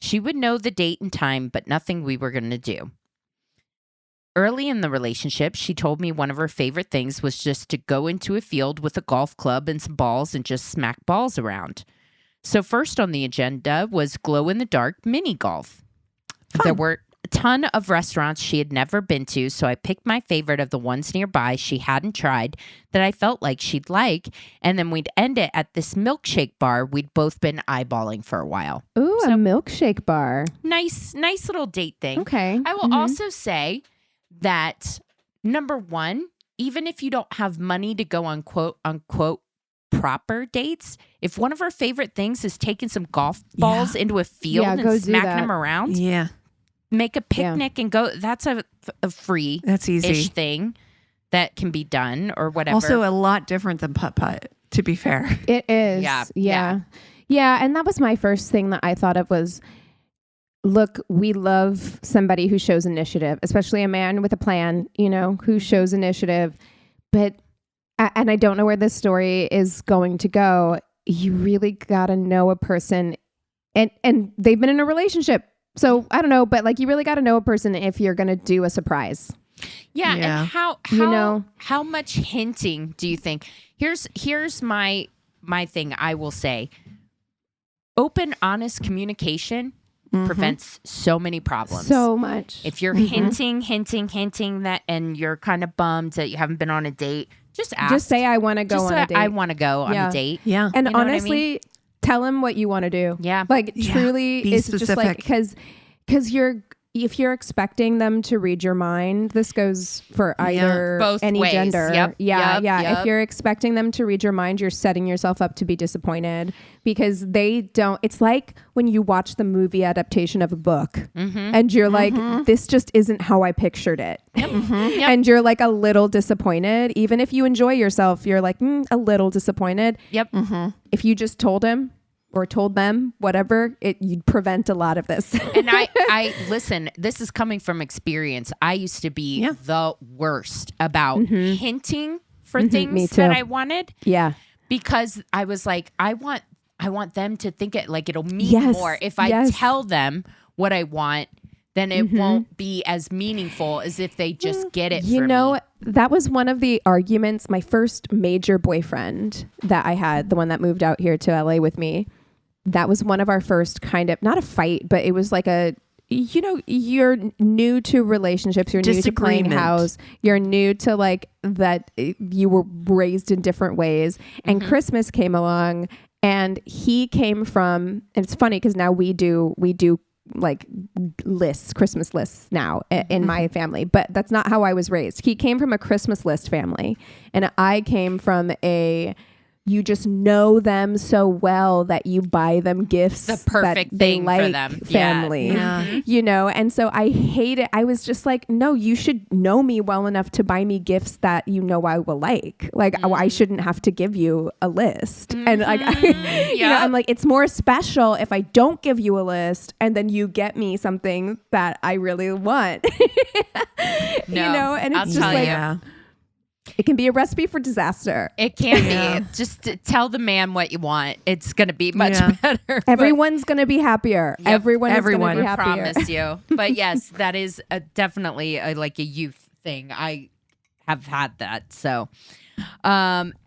[SPEAKER 3] She would know the date and time, but nothing we were going to do. Early in the relationship, she told me one of her favorite things was just to go into a field with a golf club and some balls and just smack balls around. So first on the agenda was glow-in-the-dark mini golf.
[SPEAKER 1] Fun.
[SPEAKER 3] There were a ton of restaurants she had never been to, so I picked my favorite of the ones nearby she hadn't tried that I felt like she'd like, and then we'd end it at this milkshake bar we'd both been eyeballing for a while.
[SPEAKER 2] Ooh, a milkshake bar.
[SPEAKER 3] Nice little date thing.
[SPEAKER 2] Okay.
[SPEAKER 3] I will also say that, number one, even if you don't have money to go on quote unquote proper dates, if one of her favorite things is taking some golf balls into a field and smacking them around, make a picnic and go, that's a free
[SPEAKER 1] that's easy-ish
[SPEAKER 3] thing that can be done or whatever.
[SPEAKER 1] Also a lot different than putt-putt, to be fair.
[SPEAKER 2] It is. Yeah. And that was my first thing that I thought of was, look, we love somebody who shows initiative, especially a man with a plan, who shows initiative. But, and I don't know where this story is going to go. You really got to know a person and they've been in a relationship. So I don't know, but like you really got to know a person if you're going to do a surprise.
[SPEAKER 3] Yeah. And how much hinting do you think? Here's my thing. I will say open, honest communication prevents so many problems.
[SPEAKER 2] So much.
[SPEAKER 3] If you're hinting that, and you're kind of bummed that you haven't been on a date, just ask.
[SPEAKER 2] Just say, I want to go on a date.
[SPEAKER 3] I want to go on a date.
[SPEAKER 1] Yeah.
[SPEAKER 2] And honestly, tell him what you want to do.
[SPEAKER 3] Yeah.
[SPEAKER 2] Like truly,
[SPEAKER 1] be
[SPEAKER 2] it's
[SPEAKER 1] specific.
[SPEAKER 2] just like, because if you're expecting them to read your mind, this goes for either
[SPEAKER 3] both
[SPEAKER 2] any
[SPEAKER 3] ways.
[SPEAKER 2] gender.
[SPEAKER 3] Yep.
[SPEAKER 2] If you're expecting them to read your mind, you're setting yourself up to be disappointed because they don't. It's like when you watch the movie adaptation of a book and you're like, this just isn't how I pictured it. And you're like a little disappointed. Even if you enjoy yourself, you're like a little disappointed. If you just told him or told them, whatever, you'd prevent a lot of this.
[SPEAKER 3] And I listen, this is coming from experience. I used to be the worst about hinting for things that I wanted.
[SPEAKER 2] Yeah.
[SPEAKER 3] Because I was like, I want them to think it like it'll mean more. If I tell them what I want, then it won't be as meaningful as if they just get it for me.
[SPEAKER 2] That was one of the arguments. My first major boyfriend that I had, the one that moved out here to LA with me, that was one of our first kind of, not a fight, but it was like you're new to relationships, you're new to playing house, you're new to like that you were raised in different ways. And Christmas came along and he came from, and it's funny because now we do like Christmas lists now in my family, but that's not how I was raised. He came from a Christmas list family and I came from you just know them so well that you buy them gifts,
[SPEAKER 3] the perfect
[SPEAKER 2] that
[SPEAKER 3] thing
[SPEAKER 2] like
[SPEAKER 3] for them,
[SPEAKER 2] family, and so I hate it. I was just like, no, you should know me well enough to buy me gifts that you know I will like I shouldn't have to give you a list. And like, I'm like, it's more special if I don't give you a list and then you get me something that I really want. And it's just like, it can be a recipe for disaster.
[SPEAKER 3] It can be. Just to tell the man what you want. It's going to be much better.
[SPEAKER 2] Everyone's going to be happier.
[SPEAKER 3] Yep.
[SPEAKER 2] Everyone is going to be happier.
[SPEAKER 3] I promise you. But yes, that is definitely like a youth thing. I have had that. So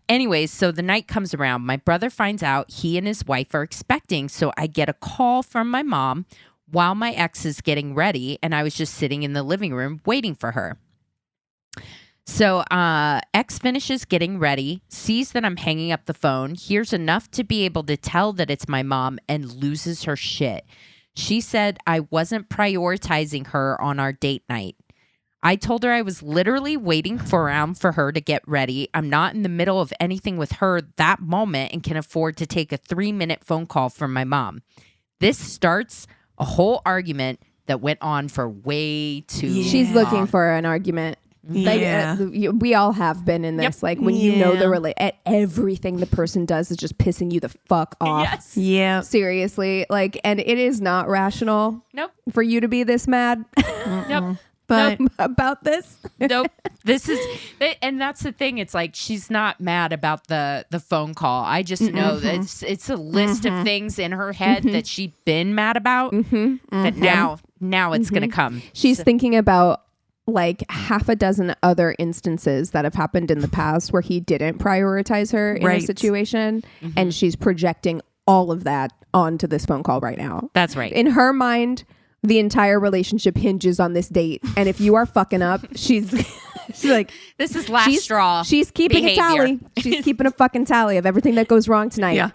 [SPEAKER 3] anyways, so the night comes around. My brother finds out he and his wife are expecting. So I get a call from my mom while my ex is getting ready. And I was just sitting in the living room waiting for her. So ex finishes getting ready, sees that I'm hanging up the phone, hears enough to be able to tell that it's my mom, and loses her shit. She said I wasn't prioritizing her on our date night. I told her I was literally waiting around for her to get ready. I'm not in the middle of anything with her that moment and can afford to take a 3-minute phone call from my mom. This starts a whole argument that went on for way too long.
[SPEAKER 2] She's looking for an argument.
[SPEAKER 1] Yeah.
[SPEAKER 2] Like, we all have been in this. Like when you know everything the person does is just pissing you the fuck off.
[SPEAKER 3] Yes.
[SPEAKER 1] Yeah.
[SPEAKER 2] Seriously. Like, and it is not rational.
[SPEAKER 3] Nope.
[SPEAKER 2] For you to be this mad.
[SPEAKER 3] Nope.
[SPEAKER 1] But
[SPEAKER 2] about this.
[SPEAKER 3] Nope. This is, and that's the thing. It's like she's not mad about the phone call. I just know that it's a list of things in her head that she's been mad about. That now it's gonna come.
[SPEAKER 2] She's thinking about like half a dozen other instances that have happened in the past where he didn't prioritize her in a situation, and she's projecting all of that onto this phone call right now.
[SPEAKER 3] That's right.
[SPEAKER 2] In her mind, the entire relationship hinges on this date, and if you are fucking up, she's like,
[SPEAKER 3] this is last straw.
[SPEAKER 2] She's keeping a tally. She's keeping a fucking tally of everything that goes wrong tonight.
[SPEAKER 1] Yeah.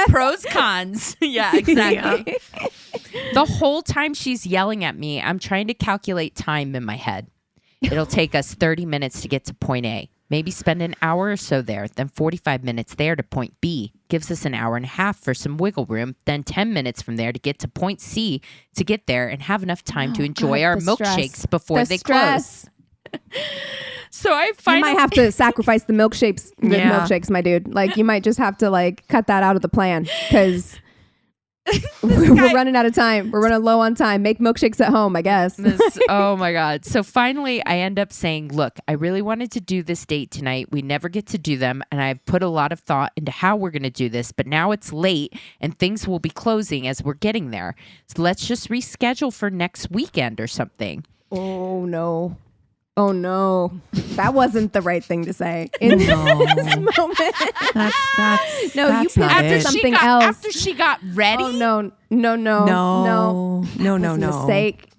[SPEAKER 3] Pros, cons. Yeah, exactly. The whole time she's yelling at me, I'm trying to calculate time in my head. It'll take us 30 minutes to get to point A. Maybe spend an hour or so there, then 45 minutes there to point B. Gives us an hour and a half for some wiggle room, then 10 minutes from there to get to point C to get there and have enough time to enjoy our milkshakes before they close. So I finally...
[SPEAKER 2] You might have to sacrifice the milkshakes, my dude. Like, you might just have to like cut that out of the plan because... we're running out of time. We're running low on time. Make milkshakes at home, I guess.
[SPEAKER 3] Oh my God. So finally I end up saying, look, I really wanted to do this date tonight. We never get to do them. And I've put a lot of thought into how we're going to do this, but now it's late and things will be closing as we're getting there. So let's just reschedule for next weekend or something.
[SPEAKER 2] Oh no. Oh no, that wasn't the right thing to say in this moment.
[SPEAKER 1] That's
[SPEAKER 2] no,
[SPEAKER 1] that's
[SPEAKER 2] you picked something else.
[SPEAKER 3] After she got ready?
[SPEAKER 2] Oh no. Mistake.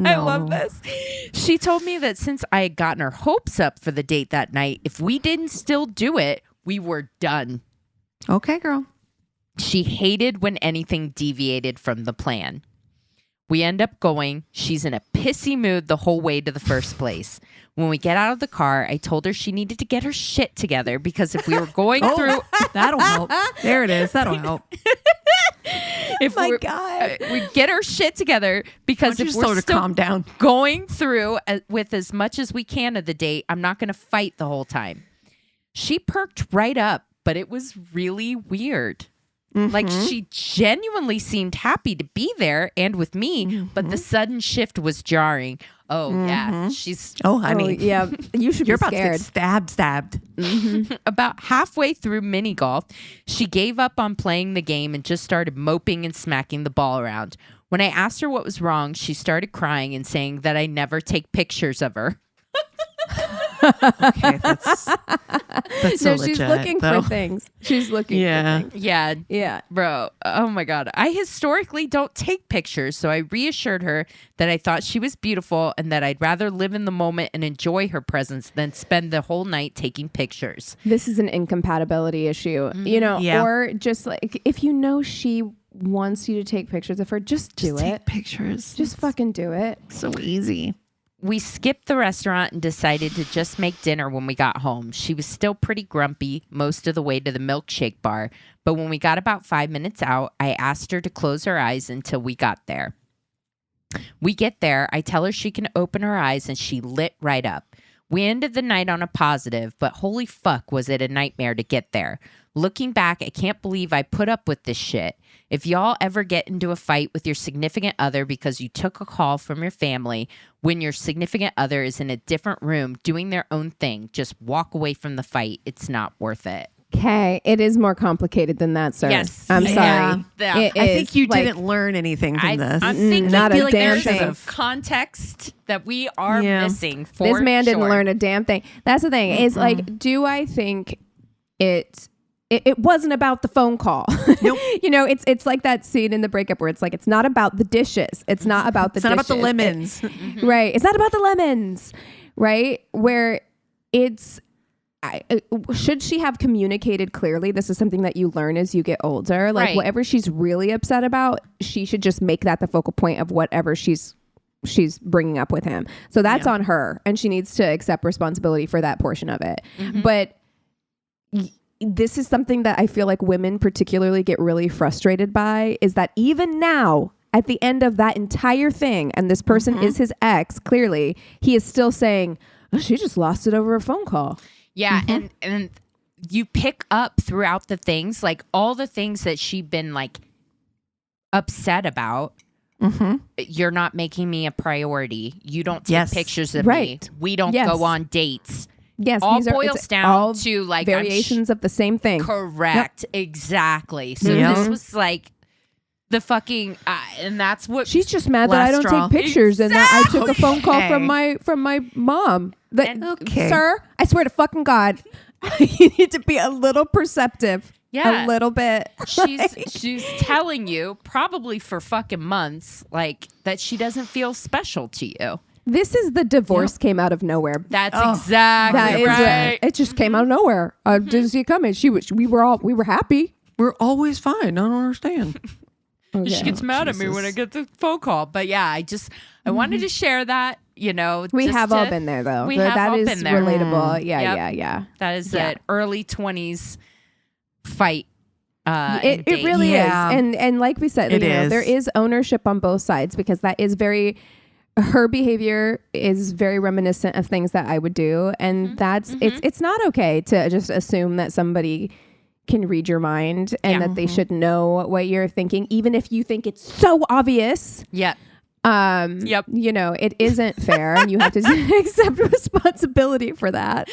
[SPEAKER 3] I love this. She told me that since I had gotten her hopes up for the date that night, if we didn't still do it, we were done.
[SPEAKER 1] Okay, girl.
[SPEAKER 3] She hated when anything deviated from the plan. We end up going. She's in a pissy mood the whole way to the first place. When we get out of the car, I told her she needed to get her shit together because if we were going through...
[SPEAKER 1] That'll help. There it is. That'll help.
[SPEAKER 3] If
[SPEAKER 2] my God.
[SPEAKER 3] We get her shit together because if we're still
[SPEAKER 1] calm down.
[SPEAKER 3] going through with as much as we can of the date, I'm not going to fight the whole time. She perked right up, but it was really weird. Like she genuinely seemed happy to be there and with me, but the sudden shift was jarring. Oh yeah, she's
[SPEAKER 1] honey.
[SPEAKER 2] Oh, yeah, you should
[SPEAKER 1] You're
[SPEAKER 2] be
[SPEAKER 1] about
[SPEAKER 2] scared.
[SPEAKER 1] to get stabbed.
[SPEAKER 3] About halfway through mini golf, she gave up on playing the game and just started moping and smacking the ball around. When I asked her what was wrong, she started crying and saying that I never take pictures of her.
[SPEAKER 1] Okay, that's so
[SPEAKER 2] no, she's
[SPEAKER 1] legit,
[SPEAKER 2] looking
[SPEAKER 1] though.
[SPEAKER 2] for things. She's looking for things.
[SPEAKER 3] Yeah, bro. Oh my God. I historically don't take pictures, so I reassured her that I thought she was beautiful and that I'd rather live in the moment and enjoy her presence than spend the whole night taking pictures.
[SPEAKER 2] This is an incompatibility issue, you know, or just like if you know she wants you to take pictures of her, just do it.
[SPEAKER 1] Take pictures.
[SPEAKER 2] Just fucking do it.
[SPEAKER 1] So easy.
[SPEAKER 3] We skipped the restaurant and decided to just make dinner when we got home. She was still pretty grumpy most of the way to the milkshake bar, but when we got about 5 minutes out, I asked her to close her eyes until we got there. We get there, I tell her she can open her eyes, and she lit right up. We ended the night on a positive, but holy fuck was it a nightmare to get there. Looking back, I can't believe I put up with this shit. If y'all ever get into a fight with your significant other because you took a call from your family when your significant other is in a different room doing their own thing, just walk away from the fight. It's not worth it.
[SPEAKER 2] Okay, it is more complicated than that, sir.
[SPEAKER 3] Yes.
[SPEAKER 2] I'm sorry.
[SPEAKER 3] Yeah.
[SPEAKER 2] It
[SPEAKER 1] I think
[SPEAKER 2] is,
[SPEAKER 1] you
[SPEAKER 2] like,
[SPEAKER 1] didn't learn anything from this.
[SPEAKER 3] I'm thinking
[SPEAKER 2] not a
[SPEAKER 3] feel like
[SPEAKER 2] damn
[SPEAKER 3] there's
[SPEAKER 2] thing.
[SPEAKER 3] a context that we are missing for
[SPEAKER 2] this man didn't
[SPEAKER 3] sure.
[SPEAKER 2] learn a damn thing. That's the thing. Is like, do I think it wasn't about the phone call?
[SPEAKER 1] Nope.
[SPEAKER 2] You know, it's like that scene in The Breakup where it's like, it's not about the dishes. It's not about the
[SPEAKER 1] It's not
[SPEAKER 2] dishes.
[SPEAKER 1] about the lemons.
[SPEAKER 2] Right. It's not about the lemons. Right. Where it's, should she have communicated clearly? This is something that you learn as you get older. Like whatever she's really upset about, she should just make that the focal point of whatever she's she's bringing up with him. So that's on her, and she needs to accept responsibility for that portion of it. But this is something that I feel like women particularly get really frustrated by, is that even now at the end of that entire thing, and this person is his ex, clearly, he is still saying, oh, she just lost it over a phone call.
[SPEAKER 3] Yeah. And you pick up throughout the things, like all the things that she'd been like upset about. You're not making me a priority. You don't take pictures of me. We don't go on dates.
[SPEAKER 2] Yes,
[SPEAKER 3] all boils down to like
[SPEAKER 2] variations of the same thing.
[SPEAKER 3] Correct. Exactly. So this was like the fucking, and that's what
[SPEAKER 2] she's just mad that I don't take pictures and that I took a phone call from my mom. Sir, I swear to fucking God, you need to be a little perceptive.
[SPEAKER 3] Yeah,
[SPEAKER 2] a little bit.
[SPEAKER 3] She's telling you probably for fucking months like that she doesn't feel special to you.
[SPEAKER 2] This is the divorce came out of nowhere.
[SPEAKER 3] That's exactly right.
[SPEAKER 2] It just came out of nowhere. Didn't see it coming. We were happy.
[SPEAKER 1] We're always fine. I don't understand.
[SPEAKER 2] Okay.
[SPEAKER 3] She gets mad at me when I get the phone call. But yeah, I wanted to share that, you know.
[SPEAKER 2] We have all been there though. That is relatable. Yeah.
[SPEAKER 3] That is an early 20s fight.
[SPEAKER 2] It really is. And like we said, there is ownership on both sides, because that is her behavior is very reminiscent of things that I would do. And it's not okay to just assume that somebody can read your mind and that they should know what you're thinking, even if you think it's so obvious.
[SPEAKER 3] Yep.
[SPEAKER 2] You know, it isn't fair, and you have to accept responsibility for that.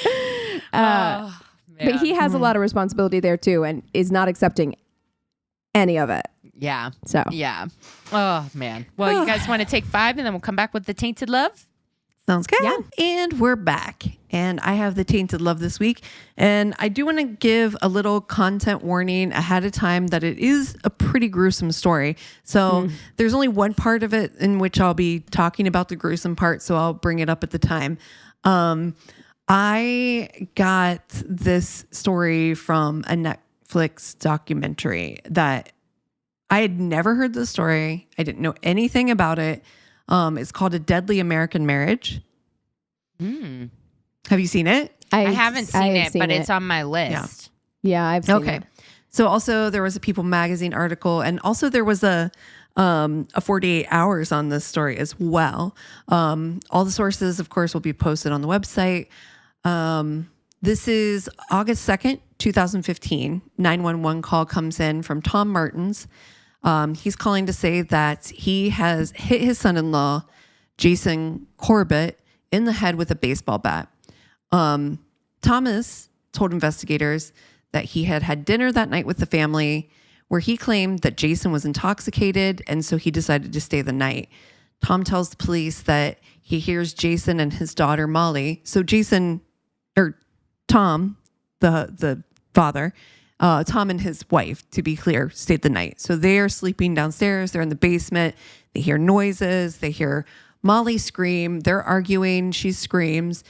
[SPEAKER 2] But he has a lot of responsibility there too, and is not accepting any of it.
[SPEAKER 3] Yeah.
[SPEAKER 2] So
[SPEAKER 3] yeah. Oh man. Well, you guys want to take 5 and then we'll come back with the Tainted Love?
[SPEAKER 1] Sounds good.
[SPEAKER 2] Yeah.
[SPEAKER 1] And we're back. And I have the Tainted Love this week. And I do want to give a little content warning ahead of time that it is a pretty gruesome story. So there's only one part of it in which I'll be talking about the gruesome part. So I'll bring it up at the time. I got this story from a Netflix documentary that I had never heard the story. I didn't know anything about it. It's called A Deadly American Marriage. Have you seen it?
[SPEAKER 3] I haven't seen it, but it's on my list.
[SPEAKER 2] Yeah, I've seen it.
[SPEAKER 1] So also there was a People magazine article, and also there was a 48 hours on this story as well. All the sources, of course, will be posted on the website. This is August 2nd, 2015. 911 call comes in from Tom Martens. He's calling to say that he has hit his son-in-law, Jason Corbett, in the head with a baseball bat. Thomas told investigators that he had had dinner that night with the family, where he claimed that Jason was intoxicated, and so he decided to stay the night. Tom tells the police that he hears Jason and his daughter Molly. So Tom, the father, Tom and his wife, to be clear, stayed the night. So they are sleeping downstairs. They're in the basement. They hear noises. They hear Molly scream. They're arguing. She screams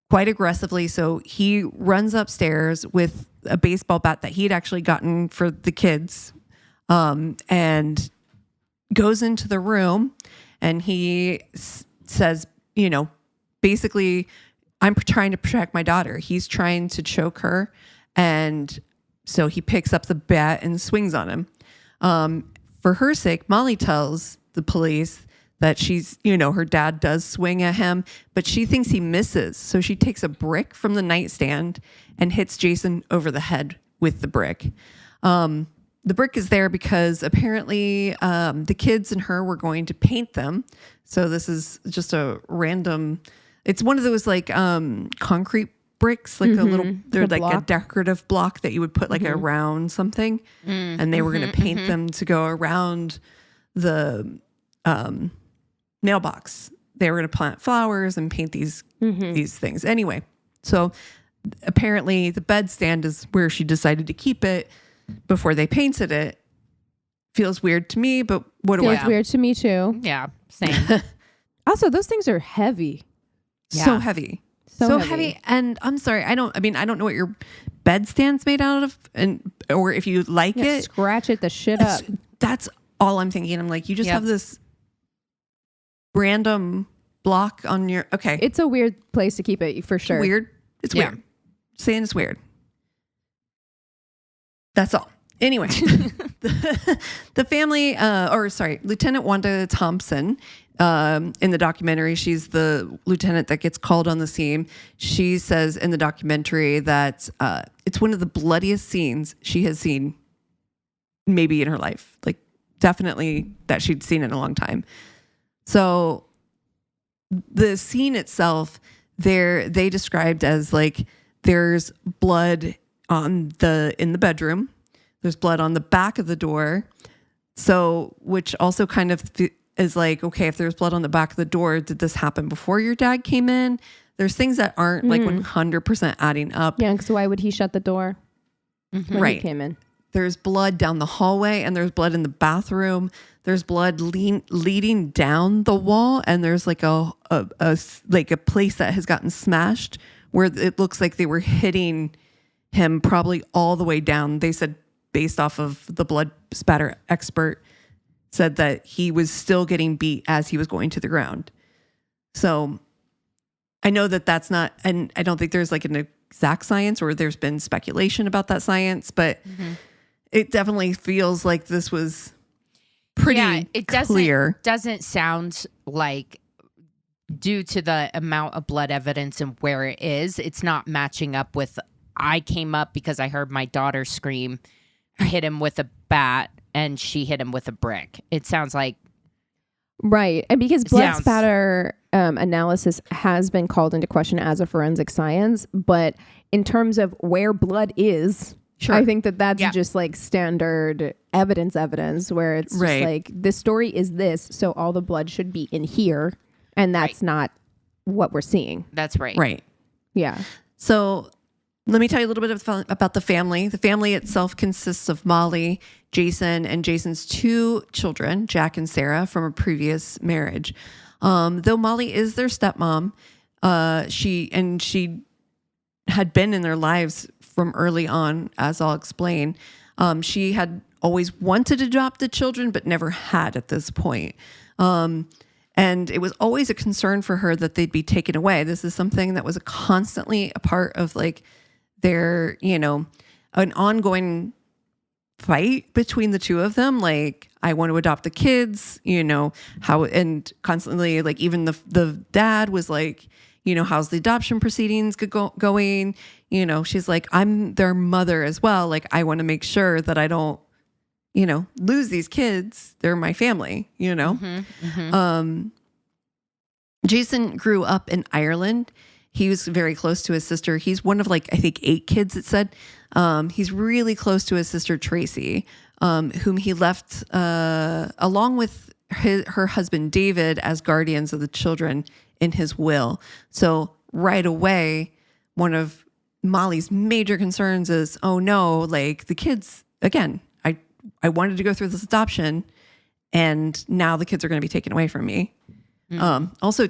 [SPEAKER 1] quite aggressively. So he runs upstairs with a baseball bat that he'd actually gotten for the kids, and goes into the room, and he says, basically, I'm trying to protect my daughter. He's trying to choke her. And so he picks up the bat and swings on him. For her sake, Molly tells the police that her dad does swing at him, but she thinks he misses. So she takes a brick from the nightstand and hits Jason over the head with the brick. The brick is there because apparently the kids and her were going to paint them. So this is just a random, it's one of those like concrete bricks, like they're like a decorative block that you would put like around something. And they were going to paint them to go around the mailbox. They were going to plant flowers and paint these things. Anyway, so apparently the bedstand is where she decided to keep it before they painted it. Feels weird to me, but what do I know?
[SPEAKER 2] Feels weird to me too.
[SPEAKER 3] Yeah, same.
[SPEAKER 2] Also, those things are heavy.
[SPEAKER 1] So heavy. So heavy. And I'm sorry, I don't know what your bedstand's made out of, or if you like it.
[SPEAKER 2] Scratch it the shit up.
[SPEAKER 1] That's all I'm thinking. I'm like, you just have this random block on your, okay.
[SPEAKER 2] It's a weird place to keep it for sure.
[SPEAKER 1] Weird. It's weird. Saying it's weird. That's all. Anyway, the family, Lieutenant Wanda Thompson, in the documentary, she's the lieutenant that gets called on the scene. She says in the documentary that it's one of the bloodiest scenes she has seen maybe in her life. Like, definitely that she'd seen in a long time. So the scene itself, they described as like there's blood in the bedroom. There's blood on the back of the door. So, which also kind of is like, okay, if there's blood on the back of the door, did this happen before your dad came in? There's things that aren't like 100% adding up.
[SPEAKER 2] Yeah, because why would he shut the door when he came in?
[SPEAKER 1] There's blood down the hallway, and there's blood in the bathroom. There's blood leading down the wall, and there's like a place that has gotten smashed where it looks like they were hitting him probably all the way down. They said, based off of the blood spatter expert, said that he was still getting beat as he was going to the ground. So I know that that's not, and I don't think there's like an exact science, or there's been speculation about that science, but it definitely feels like this was pretty clear.
[SPEAKER 3] Doesn't sound like, due to the amount of blood evidence and where it is, it's not matching up with, I came up because I heard my daughter scream, hit him with a bat, and she hit him with a brick. It sounds like...
[SPEAKER 2] Right. And because blood spatter analysis has been called into question as a forensic science, but in terms of where blood is, I think that's just like standard evidence where it's just like, this story is this, so all the blood should be in here, and that's not what we're seeing.
[SPEAKER 3] That's right.
[SPEAKER 1] Right.
[SPEAKER 2] Yeah.
[SPEAKER 1] So let me tell you a little bit about the family. The family itself consists of Molly, Jason, and Jason's 2 children, Jack and Sarah, from a previous marriage. Though Molly is their stepmom, she had been in their lives from early on, as I'll explain. She had always wanted to adopt the children, but never had at this point. And it was always a concern for her that they'd be taken away. This is something that was constantly a part of like their, an ongoing fight between the two of them. Like, I want to adopt the kids, and constantly, like, even the dad was like, how's the adoption proceedings going? She's like, I'm their mother as well. Like, I want to make sure that I don't, lose these kids. They're my family, Jason grew up in Ireland. He was very close to his sister. He's one of like, I think 8 kids, it said. He's really close to his sister, Tracy, whom he left along with her husband, David, as guardians of the children in his will. So right away, one of Molly's major concerns is, oh no, like the kids, again, I wanted to go through this adoption, and now the kids are going to be taken away from me. Also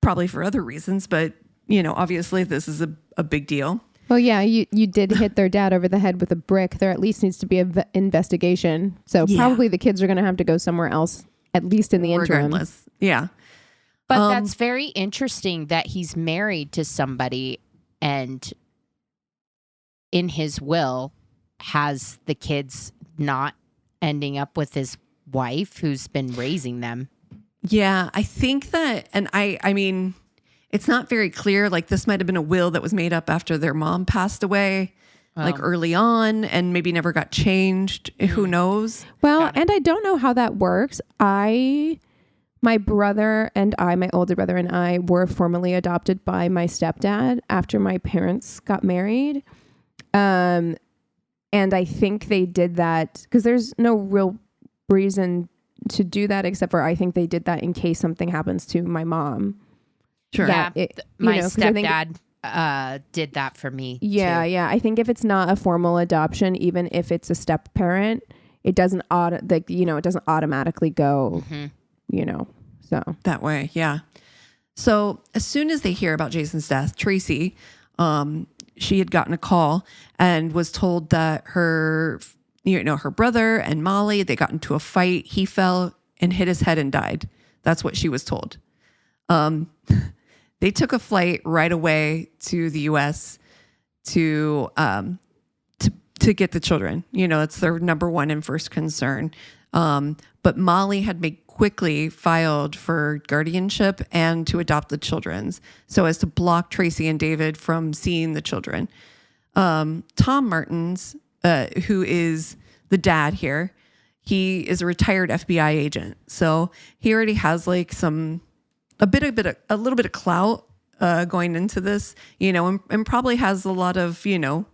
[SPEAKER 1] probably for other reasons, but obviously this is a big deal.
[SPEAKER 2] Well, yeah, you did hit their dad over the head with a brick. There at least needs to be an investigation. So probably the kids are going to have to go somewhere else, at least in the interim.
[SPEAKER 1] Regardless. Yeah.
[SPEAKER 3] But that's very interesting that he's married to somebody and in his will has the kids not ending up with his wife who's been raising them.
[SPEAKER 1] Yeah, I think that, and I mean, it's not very clear. Like, this might have been a will that was made up after their mom passed away, like early on, and maybe never got changed. Who knows?
[SPEAKER 2] Well, and I don't know how that works. My brother and my older brother and I were formally adopted by my stepdad after my parents got married. And I think they did that because there's no real reason to do that, except for I think they did that in case something happens to my mom.
[SPEAKER 1] Sure.
[SPEAKER 3] Yeah, my stepdad did that for me.
[SPEAKER 2] Yeah,
[SPEAKER 3] too.
[SPEAKER 2] yeah. I think if it's not a formal adoption, even if it's a step parent, it doesn't it doesn't automatically go, so
[SPEAKER 1] that way. Yeah. So as soon as they hear about Jason's death, Tracy, she had gotten a call and was told that her brother and Molly, they got into a fight. He fell and hit his head and died. That's what she was told. They took a flight right away to the U.S. to get the children. It's their number one and first concern. But Molly had quickly filed for guardianship and to adopt the children's so as to block Tracy and David from seeing the children. Tom Martens, who is the dad here, he is a retired FBI agent. So he already has like a little bit of clout going into this, and probably has a lot of, he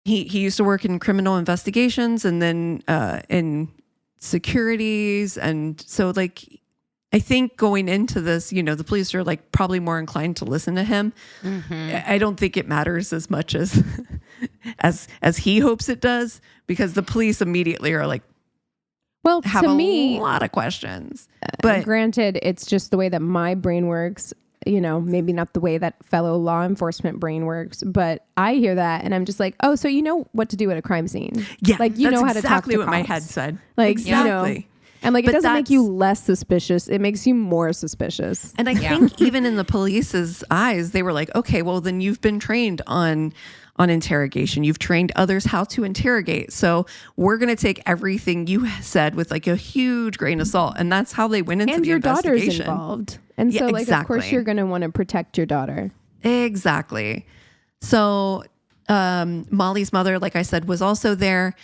[SPEAKER 1] used to work in criminal investigations and then in securities. And so like, I think going into this, the police are like probably more inclined to listen to him. Mm-hmm. I don't think it matters as much as as he hopes it does, because the police immediately are like,
[SPEAKER 2] well,
[SPEAKER 1] have
[SPEAKER 2] to
[SPEAKER 1] a
[SPEAKER 2] me,
[SPEAKER 1] lot of questions. But
[SPEAKER 2] granted, it's just the way that my brain works. Maybe not the way that fellow law enforcement brain works, but I hear that and I'm just like, oh, so you know what to do at a crime scene.
[SPEAKER 1] Yeah.
[SPEAKER 2] Like, you know how to talk to
[SPEAKER 1] exactly what
[SPEAKER 2] cops.
[SPEAKER 1] my head said.
[SPEAKER 2] Like,
[SPEAKER 1] exactly.
[SPEAKER 2] And like, it doesn't make you less suspicious. It makes you more suspicious.
[SPEAKER 1] And I think even in the police's eyes, they were like, okay, well then you've been trained on interrogation. You've trained others how to interrogate. So we're going to take everything you said with like a huge grain of salt. And that's how they went into the investigation. And your daughter's involved.
[SPEAKER 2] And so like, of course you're going to want to protect your daughter.
[SPEAKER 1] Exactly. So Molly's mother, like I said, was also there.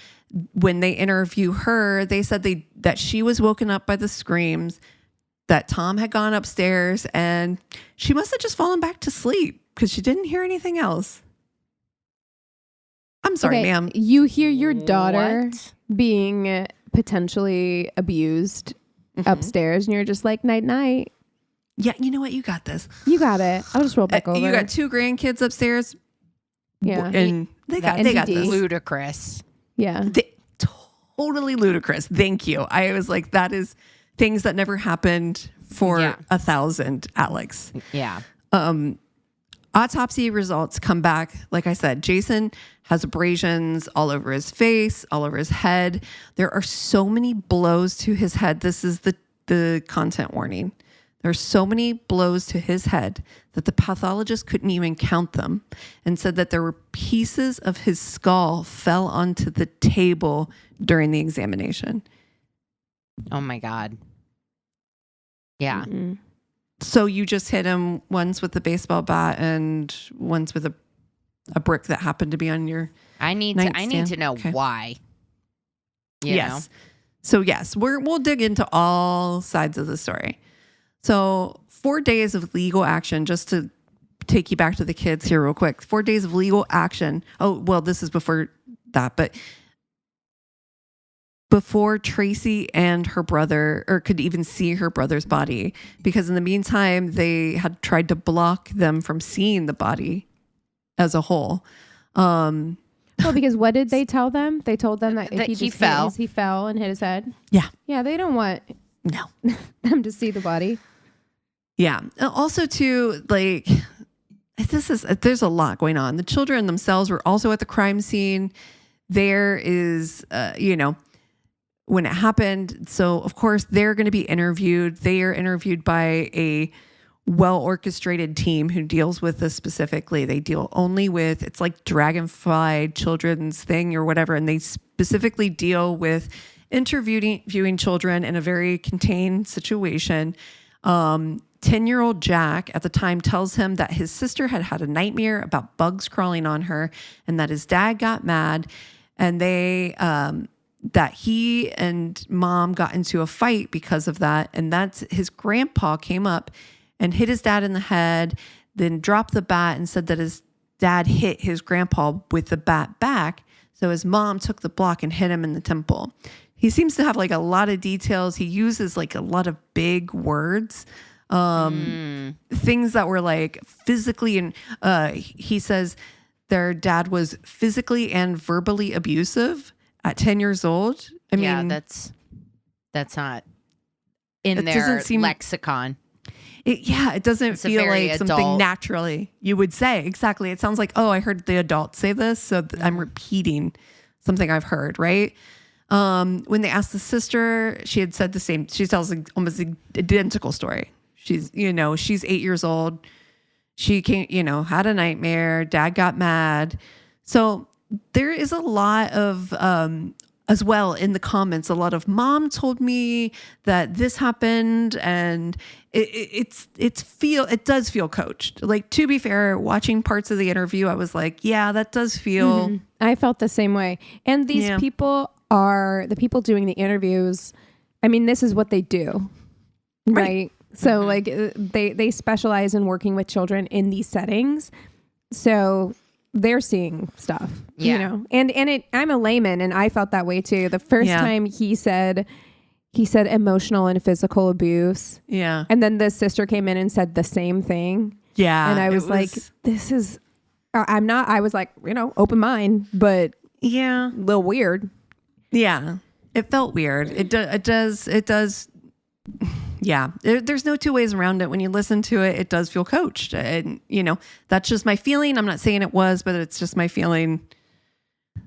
[SPEAKER 1] When they interview her, they said that she was woken up by the screams, that Tom had gone upstairs, and she must have just fallen back to sleep because she didn't hear anything else. I'm sorry, ma'am.
[SPEAKER 2] You hear your daughter being potentially abused upstairs, and you're just like, night, night.
[SPEAKER 1] Yeah, you know what? You got this.
[SPEAKER 2] You got it. I'll just roll back over.
[SPEAKER 1] You got 2 grandkids upstairs.
[SPEAKER 2] Yeah.
[SPEAKER 1] And they got this.
[SPEAKER 3] Ludicrous.
[SPEAKER 2] Yeah.
[SPEAKER 1] Totally ludicrous. Thank you. I was like, that is things that never happened for 1,000, Alex.
[SPEAKER 3] Yeah.
[SPEAKER 1] Autopsy results come back. Like I said, Jason has abrasions all over his face, all over his head. There are so many blows to his head. This is the content warning. There are so many blows to his head that the pathologist couldn't even count them, and said that there were pieces of his skull fell onto the table during the examination.
[SPEAKER 3] Oh my God. Yeah.
[SPEAKER 2] Mm-hmm.
[SPEAKER 1] So you just hit him once with a baseball bat and once with a brick that happened to be on your
[SPEAKER 3] I need to know why.
[SPEAKER 1] Yes. So yes, we'll dig into all sides of the story. So 4 days of legal action, just to take you back to the kids here real quick. 4 days of legal action. Oh, well, this is before that, but before Tracy and her brother, or could even see her brother's body, because in the meantime, they had tried to block them from seeing the body as a whole.
[SPEAKER 2] Well, because what did they tell them? They told them that if he fell and hit his head.
[SPEAKER 1] Yeah.
[SPEAKER 2] Yeah, they don't want them to see the body.
[SPEAKER 1] Yeah. Also, too, like, there's a lot going on. The children themselves were also at the crime scene. There is, when it happened. So, of course, they're going to be interviewed. They are interviewed by a well-orchestrated team who deals with this specifically. They deal only with, it's like Dragonfly children's thing or whatever, and they specifically deal with interviewing children in a very contained situation. 10-year-old Jack at the time tells him that his sister had a nightmare about bugs crawling on her, and that his dad got mad, and that he and mom got into a fight because of that. And that's his grandpa came up and hit his dad in the head, then dropped the bat and said that his dad hit his grandpa with the bat back. So his mom took the block and hit him in the temple. He seems to have like a lot of details. He uses like a lot of big words, things that were like physically. And he says their dad was physically and verbally abusive at 10 years old. I mean,
[SPEAKER 3] that's not in their lexicon.
[SPEAKER 1] It doesn't feel like something naturally you would say. Exactly. It sounds like, oh, I heard the adults say this, so I'm repeating something I've heard, right? When they asked the sister, she had said the same. She tells almost the identical story. She's 8 years old. She came, had a nightmare. Dad got mad. So there is a lot of, as well in the comments, a lot of mom told me that this happened, and it does feel coached. Like, to be fair, watching parts of the interview, I was like, yeah, that does feel.
[SPEAKER 2] Mm-hmm. I felt the same way. And these people are the people doing the interviews. I mean, this is what they do, right? So like they specialize in working with children in these settings. So they're seeing stuff, and I'm a layman, and I felt that way too. The first time he said emotional and physical abuse.
[SPEAKER 1] Yeah.
[SPEAKER 2] And then the sister came in and said the same thing. Yeah. And I was like, this is, I was like, open mind, but a little weird.
[SPEAKER 1] Yeah. It felt weird. It does. Yeah. There's no two ways around it. When you listen to it, it does feel coached. And, that's just my feeling. I'm not saying it was, but it's just my feeling.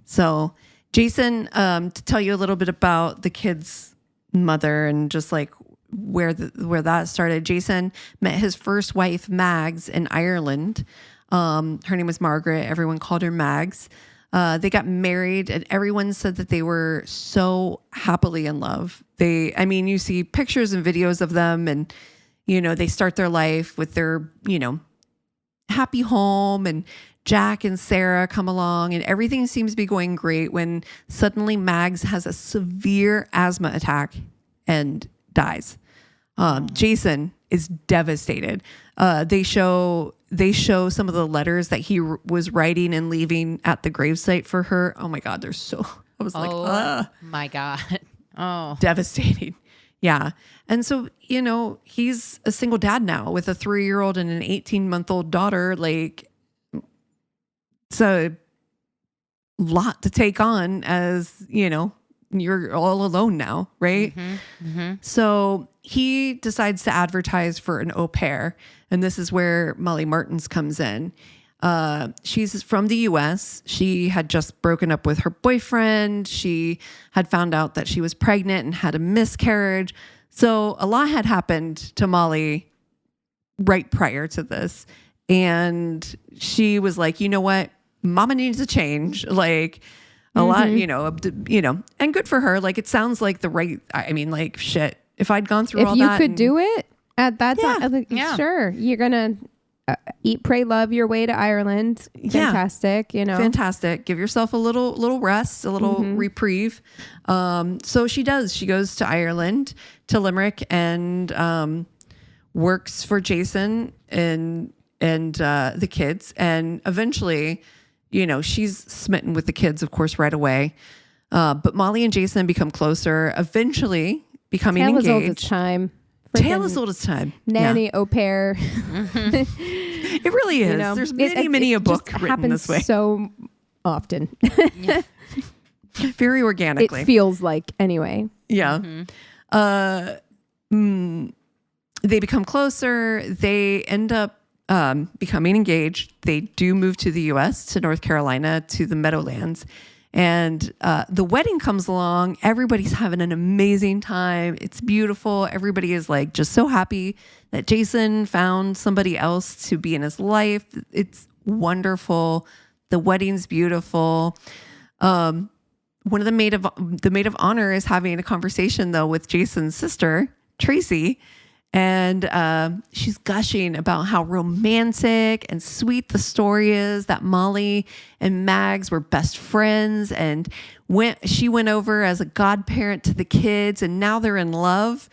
[SPEAKER 1] So Jason, to tell you a little bit about the kid's mother and just like where that started. Jason met his first wife, Mags, in Ireland. Her name was Margaret. Everyone called her Mags. They got married, and everyone said that they were so happily in love. You see pictures and videos of them, and, they start their life with their, happy home, and Jack and Sarah come along, and everything seems to be going great when suddenly Mags has a severe asthma attack and dies. Jason is devastated. They show some of the letters that he was writing and leaving at the gravesite for her. Oh my God, I was like,
[SPEAKER 3] my God. Oh,
[SPEAKER 1] devastating. Yeah. And so, he's a single dad now with a 3-year-old and an 18-month-old daughter. Like, it's a lot to take on as, you're all alone now, right?
[SPEAKER 3] Mm-hmm. Mm-hmm.
[SPEAKER 1] So he decides to advertise for an au pair. And this is where Molly Martens comes in. She's from the US. She had just broken up with her boyfriend. She had found out that she was pregnant and had a miscarriage. So a lot had happened to Molly right prior to this. And she was like, you know what? Mama needs a change. Like, a lot, and good for her. Like, it sounds like shit. If I'd gone through all that.
[SPEAKER 2] If you could do it at that time, sure. You're going to eat, pray, love your way to Ireland. Fantastic.
[SPEAKER 1] Fantastic. Give yourself a little rest, a little reprieve. So she does. She goes to Ireland, to Limerick, and works for Jason and the kids. And eventually, she's smitten with the kids, of course, right away. But Molly and Jason become closer, eventually becoming engaged.
[SPEAKER 2] Tale as old as time.
[SPEAKER 1] Tale as old as time.
[SPEAKER 2] Nanny, au pair.
[SPEAKER 1] It really is. There's many a book written this way.
[SPEAKER 2] So often.
[SPEAKER 1] Very organically.
[SPEAKER 2] It feels like, anyway.
[SPEAKER 1] Yeah.
[SPEAKER 3] Mm-hmm.
[SPEAKER 1] They become closer. They end up becoming engaged. They do move to the U.S., to North Carolina, to the Meadowlands. And the wedding comes along. Everybody's having an amazing time. It's beautiful. Everybody is like just so happy that Jason found somebody else to be in his life. It's wonderful. The wedding's beautiful. One of the maid of honor is having a conversation though with Jason's sister, Tracy. And she's gushing about how romantic and sweet the story is, that Molly and Mags were best friends, and she went over as a godparent to the kids, and now they're in love.